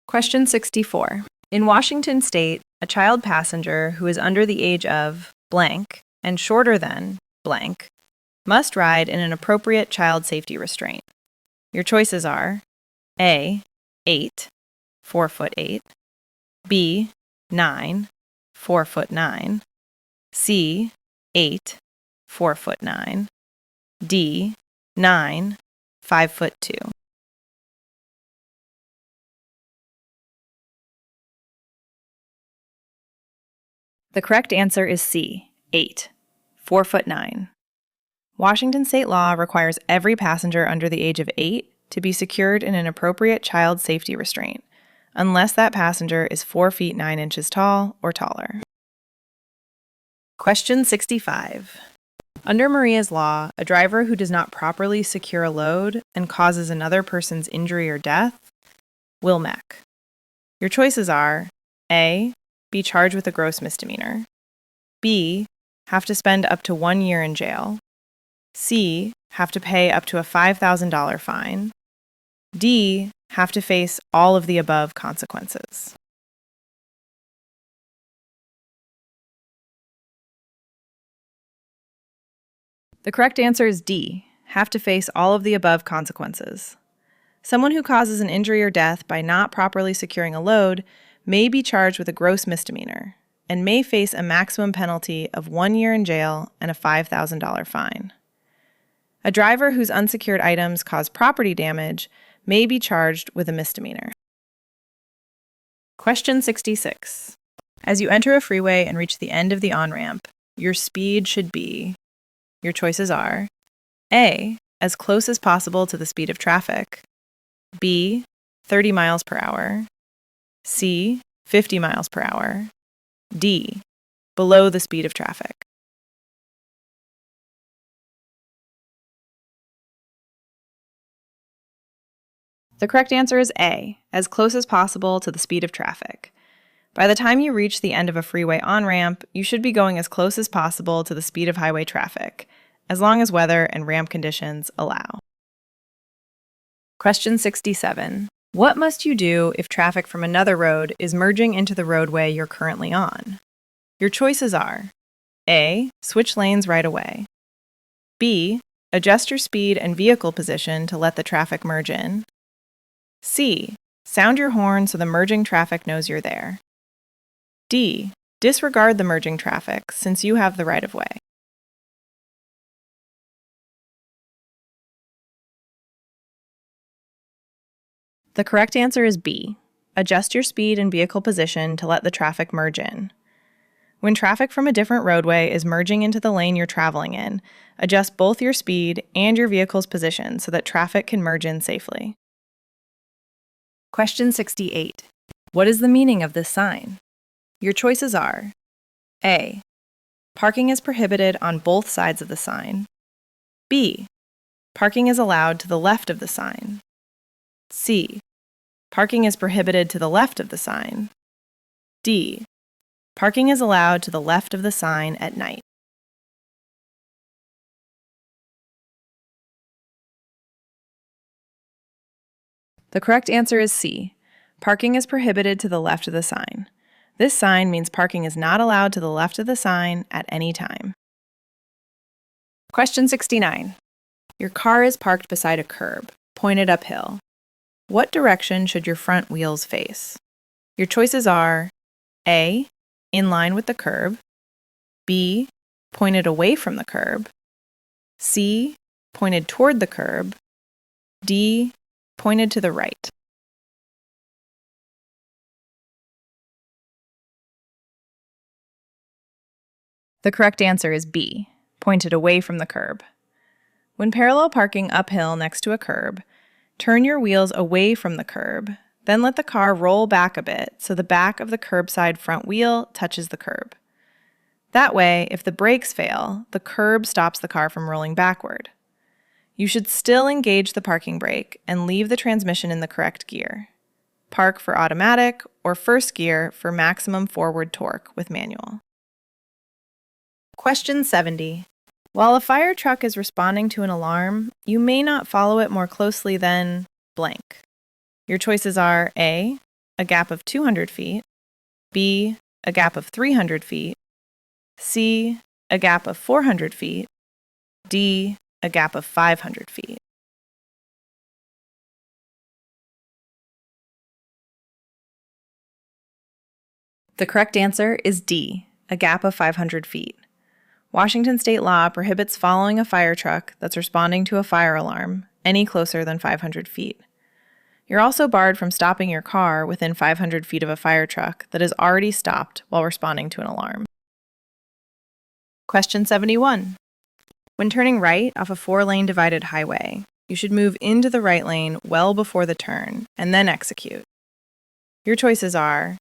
Question 64. In Washington state, a child passenger who is under the age of blank and shorter than blank must ride in an appropriate child safety restraint. Your choices are A, 8, 4'8", B, 9, 4'9", C, 8, 4'9", D, 9, 5'2". The correct answer is C, 8, 4'9". Washington state law requires every passenger under the age of 8 to be secured in an appropriate child safety restraint, unless that passenger is 4 feet 9 inches tall or taller. Question 65. Under Maria's law, a driver who does not properly secure a load and causes another person's injury or death will MEC. Your choices are A, be charged with a gross misdemeanor, B, have to spend up to 1 year in jail, C, have to pay up to a $5,000 fine, D, have to face all of the above consequences. The correct answer is D, have to face all of the above consequences. Someone who causes an injury or death by not properly securing a load may be charged with a gross misdemeanor and may face a maximum penalty of 1 year in jail and a $5,000 fine. A driver whose unsecured items cause property damage may be charged with a misdemeanor. Question 66. As you enter a freeway and reach the end of the on-ramp, your speed should be... Your choices are A, as close as possible to the speed of traffic, B, 30 miles per hour, C, 50 miles per hour, D, below the speed of traffic. The correct answer is A, as close as possible to the speed of traffic. By the time you reach the end of a freeway on-ramp, you should be going as close as possible to the speed of highway traffic, as long as weather and ramp conditions allow. Question 67. What must you do if traffic from another road is merging into the roadway you're currently on? Your choices are A. Switch lanes right away. B. Adjust your speed and vehicle position to let the traffic merge in. C. Sound your horn so the merging traffic knows you're there. D. Disregard the merging traffic since you have the right-of-way. The correct answer is B. Adjust your speed and vehicle position to let the traffic merge in. When traffic from a different roadway is merging into the lane you're traveling in, adjust both your speed and your vehicle's position so that traffic can merge in safely. Question 68. What is the meaning of this sign? Your choices are A. Parking is prohibited on both sides of the sign. B. Parking is allowed to the left of the sign. C. Parking is prohibited to the left of the sign. D. Parking is allowed to the left of the sign at night. The correct answer is C. Parking is prohibited to the left of the sign. This sign means parking is not allowed to the left of the sign at any time. Question 69. Your car is parked beside a curb, pointed uphill. What direction should your front wheels face? Your choices are A. In line with the curb. B. Pointed away from the curb. C. Pointed toward the curb. D. Pointed to the right. The correct answer is B. Pointed away from the curb. When parallel parking uphill next to a curb, turn your wheels away from the curb, then let the car roll back a bit so the back of the curbside front wheel touches the curb. That way, if the brakes fail, the curb stops the car from rolling backward. You should still engage the parking brake and leave the transmission in the correct gear. Park for automatic or first gear for maximum forward torque with manual. Question 70. While a fire truck is responding to an alarm, you may not follow it more closely than blank. Your choices are A. A gap of 200 feet. B. A gap of 300 feet. C. A gap of 400 feet. D. A gap of 500 feet. The correct answer is D. A gap of 500 feet. Washington state law prohibits following a fire truck that's responding to a fire alarm any closer than 500 feet. You're also barred from stopping your car within 500 feet of a fire truck that is already stopped while responding to an alarm. Question 71. When turning right off a 4-lane divided highway, you should move into the right lane well before the turn and then execute. Your choices are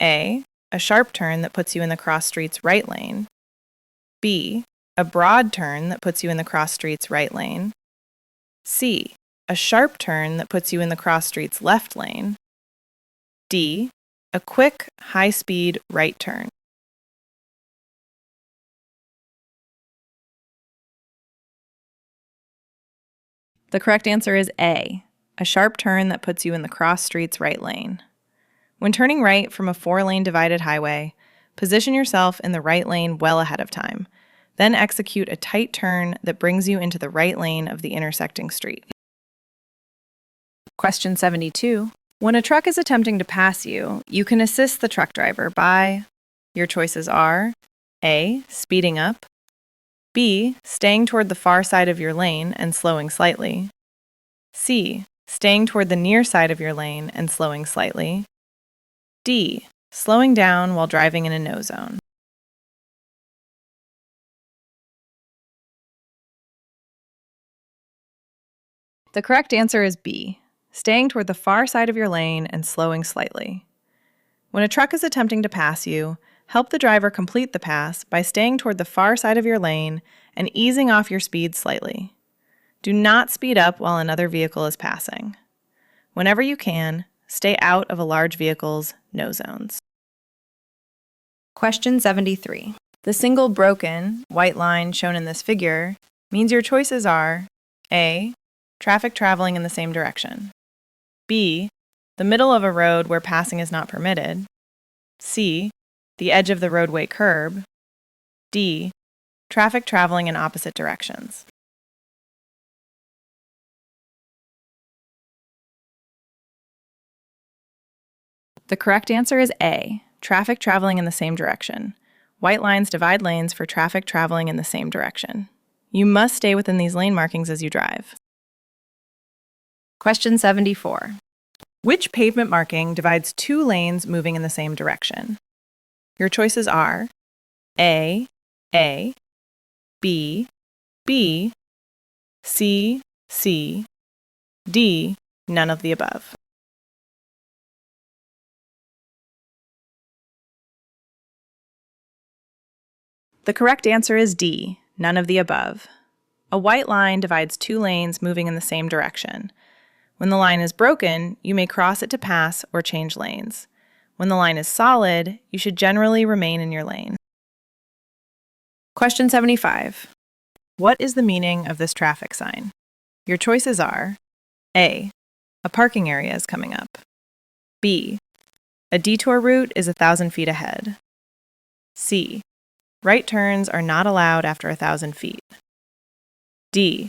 A. A sharp turn that puts you in the cross street's right lane. B. A broad turn that puts you in the cross street's right lane. C. A sharp turn that puts you in the cross street's left lane. D. A quick, high-speed right turn. The correct answer is A. A sharp turn that puts you in the cross street's right lane. When turning right from a 4-lane divided highway, position yourself in the right lane well ahead of time. Then execute a tight turn that brings you into the right lane of the intersecting street. Question 72. When a truck is attempting to pass you, you can assist the truck driver by, your choices are A. Speeding up. B. Staying toward the far side of your lane and slowing slightly. C. Staying toward the near side of your lane and slowing slightly. D. Slowing down while driving in a no zone. The correct answer is B. Staying toward the far side of your lane and slowing slightly. When a truck is attempting to pass you, help the driver complete the pass by staying toward the far side of your lane and easing off your speed slightly. Do not speed up while another vehicle is passing. Whenever you can, stay out of a large vehicle's no zones. Question 73. The single broken, white line shown in this figure means your choices are A. Traffic traveling in the same direction. B. The middle of a road where passing is not permitted. C. The edge of the roadway curb. D. Traffic traveling in opposite directions. The correct answer is A. Traffic traveling in the same direction. White lines divide lanes for traffic traveling in the same direction. You must stay within these lane markings as you drive. Question 74. Which pavement marking divides two lanes moving in the same direction? Your choices are A, B, B, C, C, D, none of the above. The correct answer is D, none of the above. A white line divides two lanes moving in the same direction. When the line is broken, you may cross it to pass or change lanes. When the line is solid, you should generally remain in your lane. Question 75. What is the meaning of this traffic sign? Your choices are A. A parking area is coming up. B. A detour route is 1,000 feet ahead. C. Right turns are not allowed after 1,000 feet. D.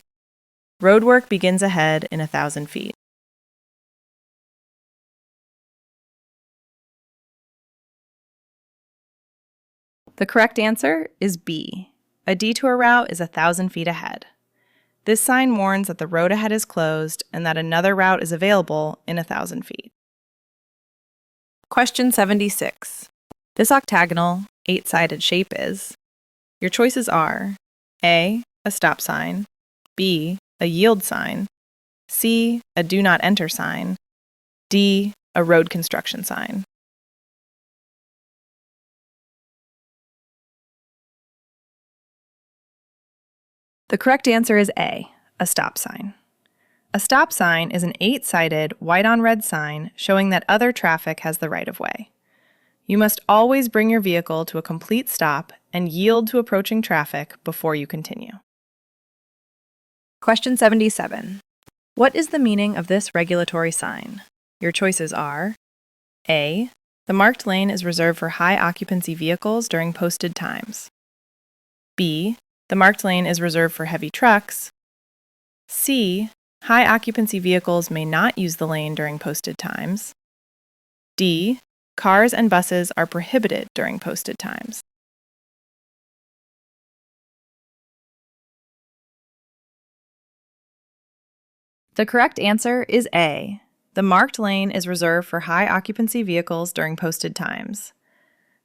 Road work begins ahead in 1,000 feet. The correct answer is B. A detour route is 1,000 feet ahead. This sign warns that the road ahead is closed and that another route is available in 1,000 feet. Question 76. This octagonal, 8-sided shape is. Your choices are A. A stop sign. B. A yield sign. C. A do not enter sign. D. A road construction sign. The correct answer is A. A stop sign. A stop sign is an 8-sided, white-on-red sign showing that other traffic has the right-of-way. You must always bring your vehicle to a complete stop and yield to approaching traffic before you continue. Question 77. What is the meaning of this regulatory sign? Your choices are A. The marked lane is reserved for high-occupancy vehicles during posted times. B. The marked lane is reserved for heavy trucks. C. High-occupancy vehicles may not use the lane during posted times. D. Cars and buses are prohibited during posted times. The correct answer is A. The marked lane is reserved for high-occupancy vehicles during posted times.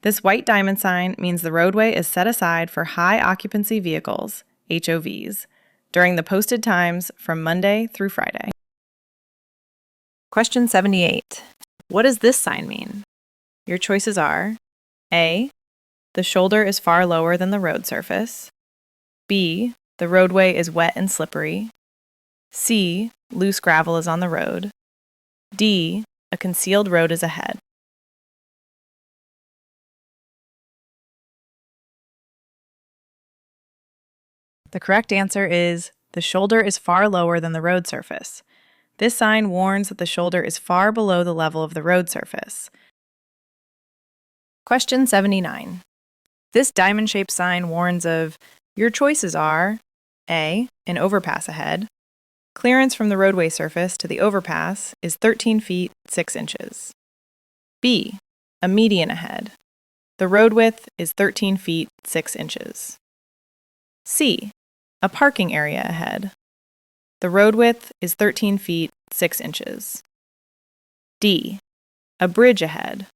This white diamond sign means the roadway is set aside for high-occupancy vehicles, HOVs, during the posted times from Monday through Friday. Question 78. What does this sign mean? Your choices are A. The shoulder is far lower than the road surface. B. The roadway is wet and slippery. C. Loose gravel is on the road. D. A concealed road is ahead. The correct answer is the shoulder is far lower than the road surface. This sign warns that the shoulder is far below the level of the road surface. Question 79. This diamond-shaped sign warns of your choices are A. An overpass ahead. Clearance from the roadway surface to the overpass is 13 feet 6 inches. B. A median ahead. The road width is 13 feet 6 inches. C. A parking area ahead. The road width is 13 feet 6 inches. D. A bridge ahead.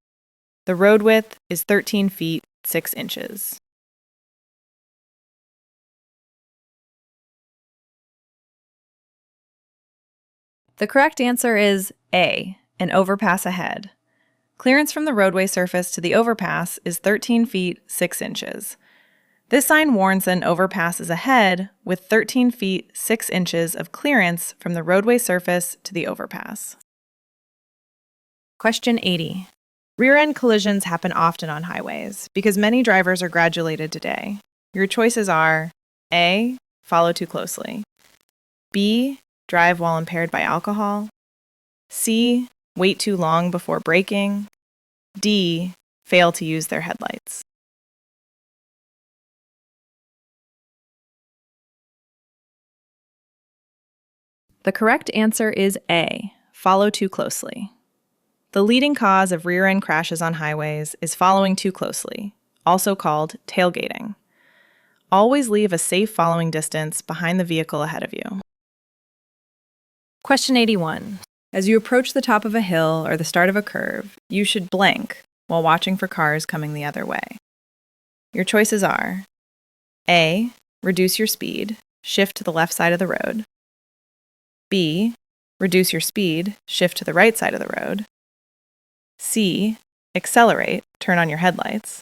The road width is 13 feet 6 inches. The correct answer is A. An overpass ahead. Clearance from the roadway surface to the overpass is 13 feet 6 inches. This sign warns that an overpass is ahead with 13 feet 6 inches of clearance from the roadway surface to the overpass. Question 80. Rear-end collisions happen often on highways because many drivers are graduated today. Your choices are A. Follow too closely. B. Drive while impaired by alcohol. C. Wait too long before braking. D. Fail to use their headlights. The correct answer is A. Follow too closely. The leading cause of rear-end crashes on highways is following too closely, also called tailgating. Always leave a safe following distance behind the vehicle ahead of you. Question 81. As you approach the top of a hill or the start of a curve, you should blank while watching for cars coming the other way. Your choices are A. Reduce your speed, shift to the left side of the road. B. Reduce your speed, shift to the right side of the road. C. Accelerate, turn on your headlights.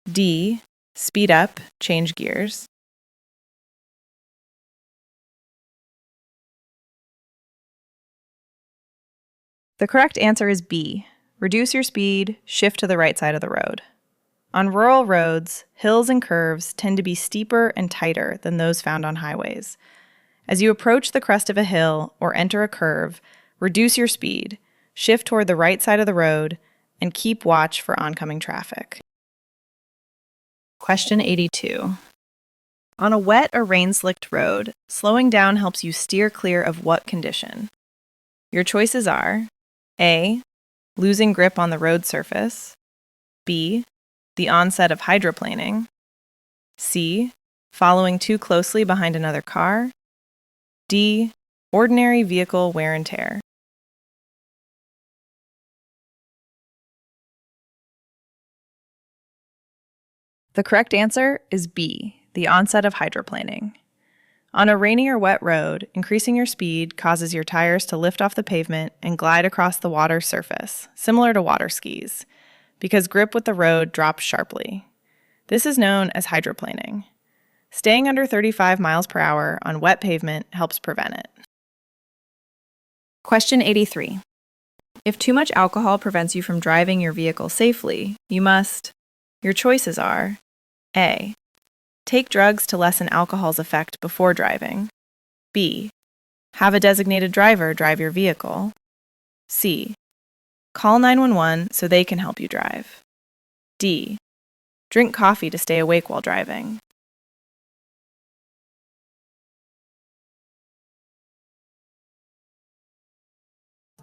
D. Speed up, change gears. The correct answer is B. Reduce your speed, shift to the right side of the road. On rural roads, hills and curves tend to be steeper and tighter than those found on highways. As you approach the crest of a hill or enter a curve, reduce your speed, shift toward the right side of the road, and keep watch for oncoming traffic. Question 82. On a wet or rain-slicked road, slowing down helps you steer clear of what condition? Your choices are A. Losing grip on the road surface. B. The onset of hydroplaning. C. Following too closely behind another car. D. Ordinary vehicle wear and tear. The correct answer is B. The onset of hydroplaning. On a rainy or wet road, increasing your speed causes your tires to lift off the pavement and glide across the water surface, similar to water skis, because grip with the road drops sharply. This is known as hydroplaning. Staying under 35 miles per hour on wet pavement helps prevent it. Question 83. If too much alcohol prevents you from driving your vehicle safely, you must. Your choices are A. Take drugs to lessen alcohol's effect before driving. B. Have a designated driver drive your vehicle. C. Call 911 so they can help you drive. D. Drink coffee to stay awake while driving.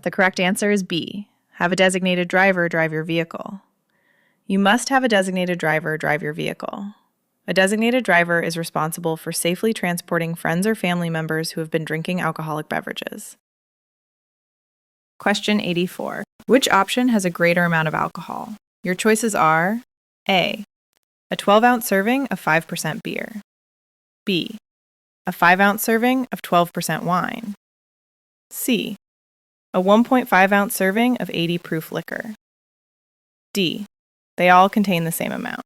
The correct answer is B. Have a designated driver drive your vehicle. You must have a designated driver drive your vehicle. A designated driver is responsible for safely transporting friends or family members who have been drinking alcoholic beverages. Question 84. Which option has a greater amount of alcohol? Your choices are A. A 12-ounce serving of 5% beer. B. A 5-ounce serving of 12% wine. C. A 1.5-ounce serving of 80 proof liquor. D. They all contain the same amount.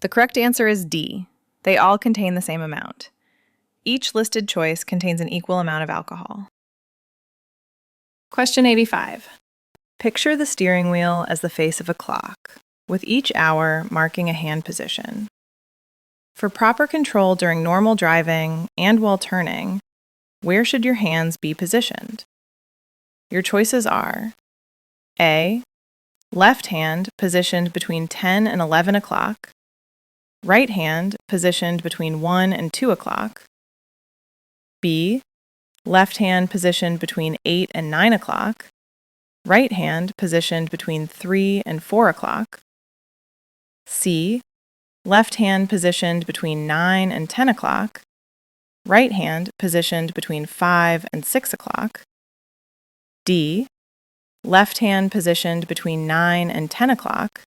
The correct answer is D. They all contain the same amount. Each listed choice contains an equal amount of alcohol. Question 85. Picture the steering wheel as the face of a clock, with each hour marking a hand position. For proper control during normal driving and while turning, where should your hands be positioned? Your choices are A. Left hand positioned between 10 and 11 o'clock. Right hand positioned between 1 and 2 o'clock. B. Left hand positioned between 8 and 9 o'clock. Right hand positioned between 3 and 4 o'clock. C. Left hand positioned between 9 and 10 o'clock. Right hand positioned between 5 and 6 o'clock. D. Left hand positioned between 9 and 10 o'clock.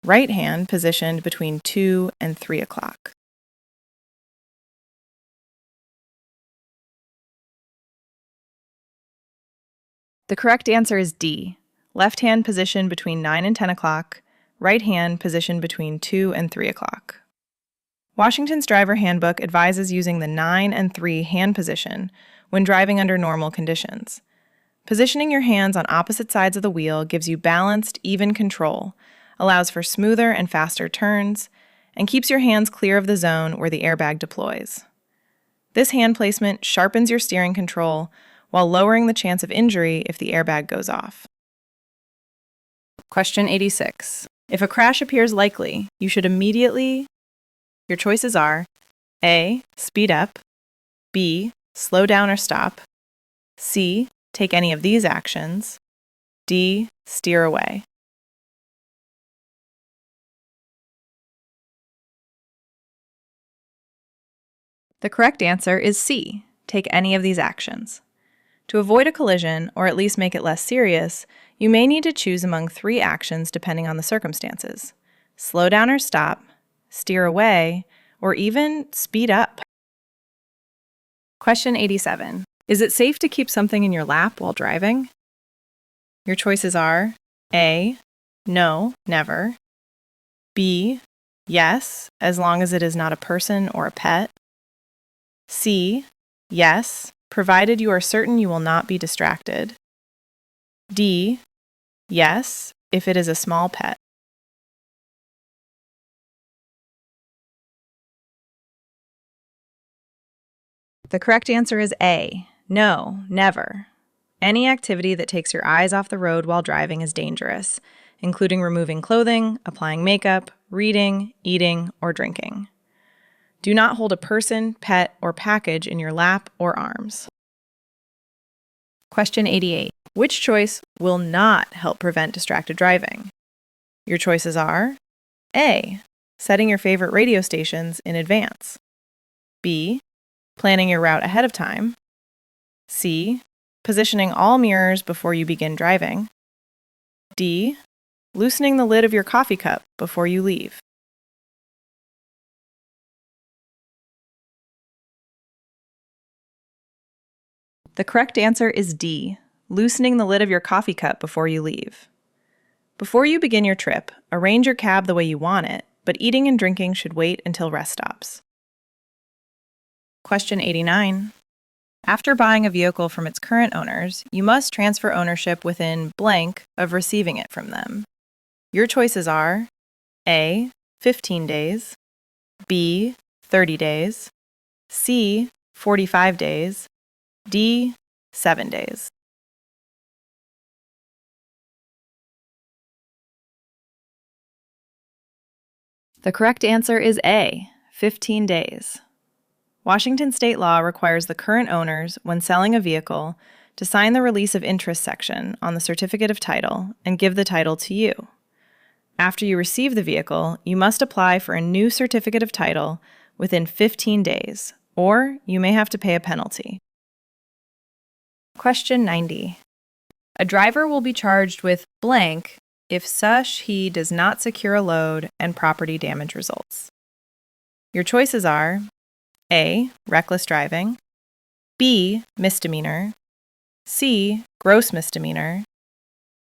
Right hand positioned between 2 and 3 o'clock. The correct answer is D. Left hand positioned between 9 and 10 o'clock. Right hand positioned between 2 and 3 o'clock. Washington's driver handbook advises using the 9 and 3 hand position when driving under normal conditions. Positioning your hands on opposite sides of the wheel gives you balanced, even control, allows for smoother and faster turns, and keeps your hands clear of the zone where the airbag deploys. This hand placement sharpens your steering control while lowering the chance of injury if the airbag goes off. Question 86. If a crash appears likely, you should immediately... Your choices are A. Speed up, B. Slow down or stop, C. Take any of these actions, D. Steer away. The correct answer is C. Take any of these actions. To avoid a collision, or at least make it less serious, you may need to choose among 3 actions depending on the circumstances: slow down or stop, steer away, or even speed up. Question 87. Is it safe to keep something in your lap while driving? Your choices are A. No, never, B. Yes, as long as it is not a person or a pet, C. Yes, provided you are certain you will not be distracted, D. Yes, if it is a small pet. The correct answer is A. No, never. Any activity that takes your eyes off the road while driving is dangerous, including removing clothing, applying makeup, reading, eating, or drinking. Do not hold a person, pet, or package in your lap or arms. Question 88. Which choice will not help prevent distracted driving? Your choices are A. Setting your favorite radio stations in advance, B. Planning your route ahead of time, C. Positioning all mirrors before you begin driving, D. Loosening the lid of your coffee cup before you leave. The correct answer is D. Loosening the lid of your coffee cup before you leave. Before you begin your trip, arrange your cab the way you want it, but eating and drinking should wait until rest stops. Question 89. After buying a vehicle from its current owners, you must transfer ownership within blank of receiving it from them. Your choices are A. 15 days, B. 30 days, C. 45 days, D. 7 days. The correct answer is A. 15 days. Washington state law requires the current owners, when selling a vehicle, to sign the release of interest section on the certificate of title and give the title to you. After you receive the vehicle, you must apply for a new certificate of title within 15 days, or you may have to pay a penalty. Question 90. A driver will be charged with blank if he does not secure a load and property damage results. Your choices are A. Reckless driving, B. Misdemeanor, C. Gross misdemeanor,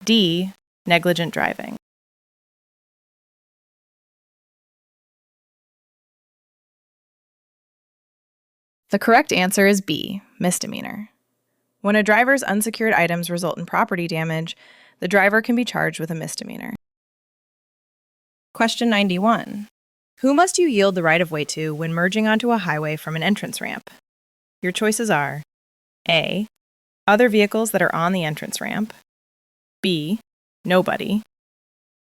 D. Negligent driving. The correct answer is B. Misdemeanor. When a driver's unsecured items result in property damage, the driver can be charged with a misdemeanor. Question 91. Who must you yield the right-of-way to when merging onto a highway from an entrance ramp? Your choices are A. Other vehicles that are on the entrance ramp, B. Nobody,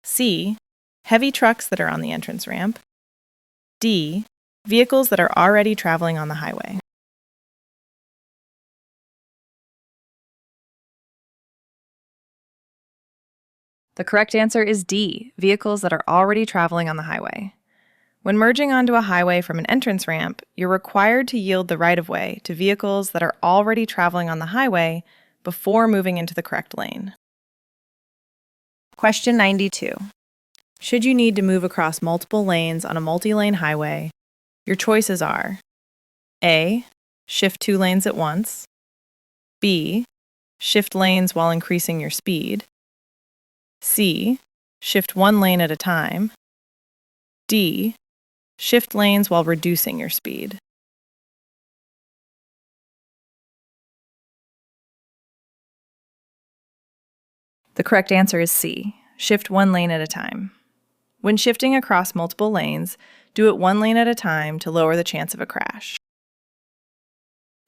C. Heavy trucks that are on the entrance ramp, D. Vehicles that are already traveling on the highway. The correct answer is D. Vehicles that are already traveling on the highway. When merging onto a highway from an entrance ramp, you're required to yield the right-of-way to vehicles that are already traveling on the highway before moving into the correct lane. Question 92. Should you need to move across multiple lanes on a multi-lane highway, your choices are A. Shift 2 lanes at once, B. Shift lanes while increasing your speed, C. Shift 1 lane at a time, D. shift lanes while reducing your speed. The correct answer is C. Shift one lane at a time. When shifting across multiple lanes, do it one lane at a time to lower the chance of a crash.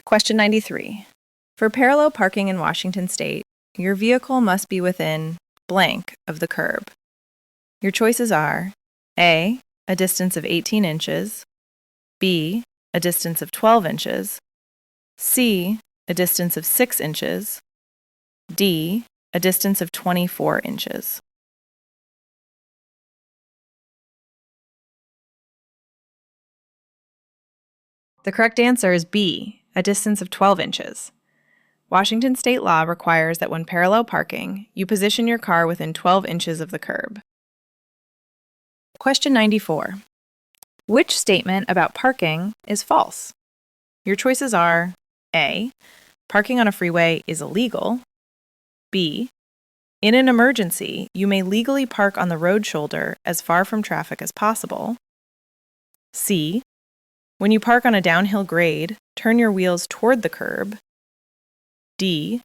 Question 93. For parallel parking in Washington State, your vehicle must be within blank of the curb. Your choices are A, a distance of 18 inches, B, a distance of 12 inches, C, a distance of 6 inches, D, a distance of 24 inches. The correct answer is B, a distance of 12 inches. Washington state law requires that when parallel parking, you position your car within 12 inches of the curb. Question 94. Which statement about parking is false? Your choices are A, parking on a freeway is illegal, B, in an emergency, you may legally park on the road shoulder as far from traffic as possible, C, when you park on a downhill grade, turn your wheels toward the curb, D,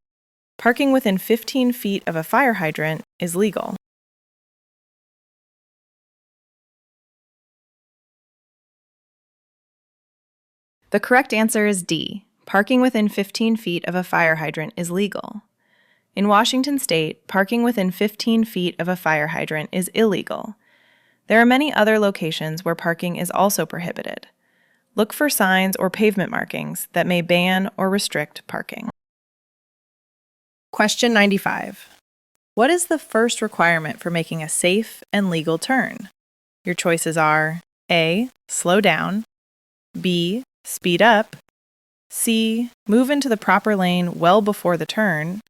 parking within 15 feet of a fire hydrant is legal. The correct answer is D. Parking within 15 feet of a fire hydrant is legal. In Washington state, parking within 15 feet of a fire hydrant is illegal. There are many other locations where parking is also prohibited. Look for signs or pavement markings that may ban or restrict parking. Question 95. What is the first requirement for making a safe and legal turn? Your choices are A, slow down, B, speed up, C, move into the proper lane well before the turn,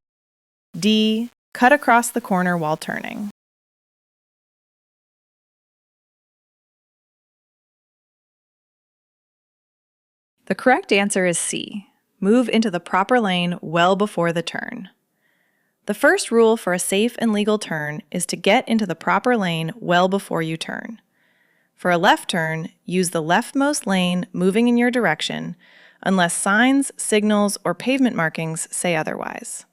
D, cut across the corner while turning. The correct answer is C, move into the proper lane well before the turn. The first rule for a safe and legal turn is to get into the proper lane well before you turn. For a left turn, use the leftmost lane moving in your direction unless signs, signals, or pavement markings say otherwise.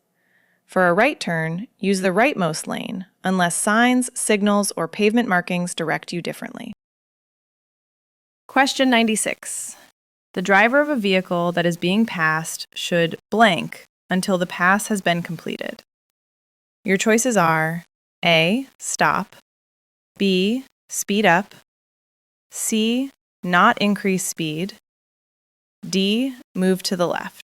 For a right turn, use the rightmost lane unless signs, signals, or pavement markings direct you differently. Question 96. The driver of a vehicle that is being passed should blank until the pass has been completed. Your choices are A, stop, B, speed up, C, not increase speed, D, move to the left.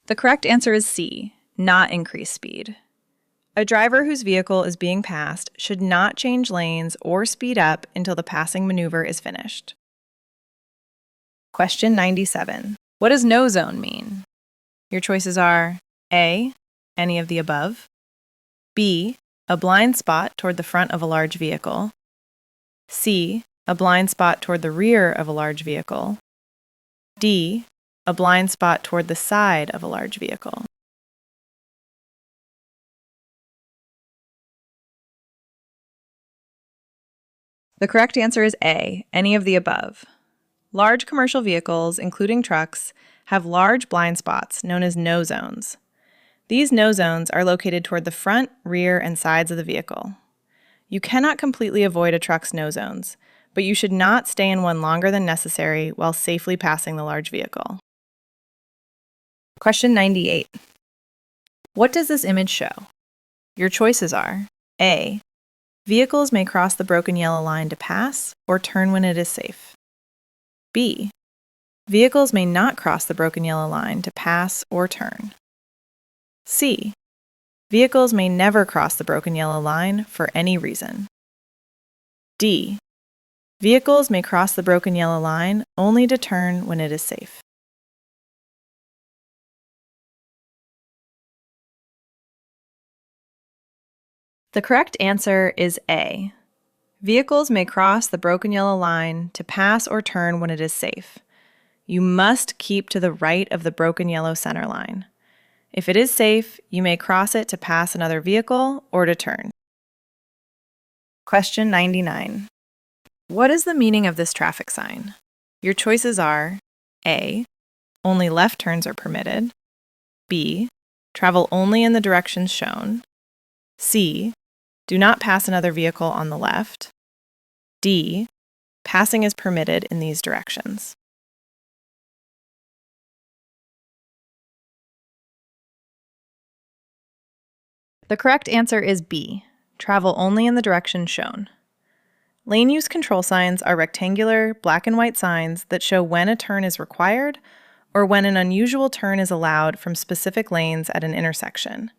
The correct answer is C, not increase speed. A driver whose vehicle is being passed should not change lanes or speed up until the passing maneuver is finished. Question 97. What does no zone mean? Your choices are A, any of the above, B, a blind spot toward the front of a large vehicle, C, a blind spot toward the rear of a large vehicle, D, a blind spot toward the side of a large vehicle. The correct answer is A, any of the above. Large commercial vehicles, including trucks, have large blind spots known as no zones. These no zones are located toward the front, rear, and sides of the vehicle. You cannot completely avoid a truck's no zones, but you should not stay in one longer than necessary while safely passing the large vehicle. Question 98. What does this image show? Your choices are A, vehicles may cross the broken yellow line to pass or turn when it is safe. B, vehicles may not cross the broken yellow line to pass or turn. C, vehicles may never cross the broken yellow line for any reason. D, vehicles may cross the broken yellow line only to turn when it is safe. The correct answer is A. Vehicles may cross the broken yellow line to pass or turn when it is safe. You must keep to the right of the broken yellow center line. If it is safe, you may cross it to pass another vehicle or to turn. Question 99. What is the meaning of this traffic sign? Your choices are A. Only left turns are permitted. B. Travel only in the directions shown. C. Do not pass another vehicle on the left. D. Passing is permitted in these directions. The correct answer is B. Travel only in the direction shown. Lane use control signs are rectangular, black and white signs that show when a turn is required or when an unusual turn is allowed from specific lanes at an intersection.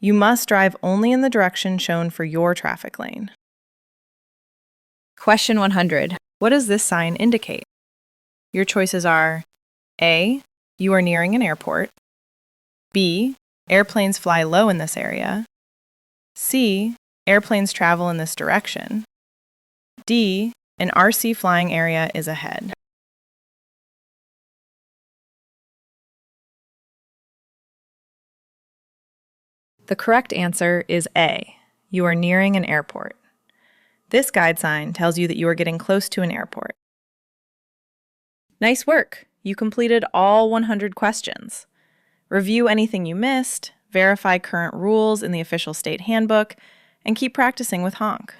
You must drive only in the direction shown for your traffic lane. Question 100. What does this sign indicate? Your choices are A. You are nearing an airport. B. Airplanes fly low in this area. C. Airplanes travel in this direction. D. An RC flying area is ahead. The correct answer is A. You are nearing an airport. This guide sign tells you that you are getting close to an airport. Nice work! You completed all 100 questions. Review anything you missed, verify current rules in the official state handbook, and keep practicing with Honk.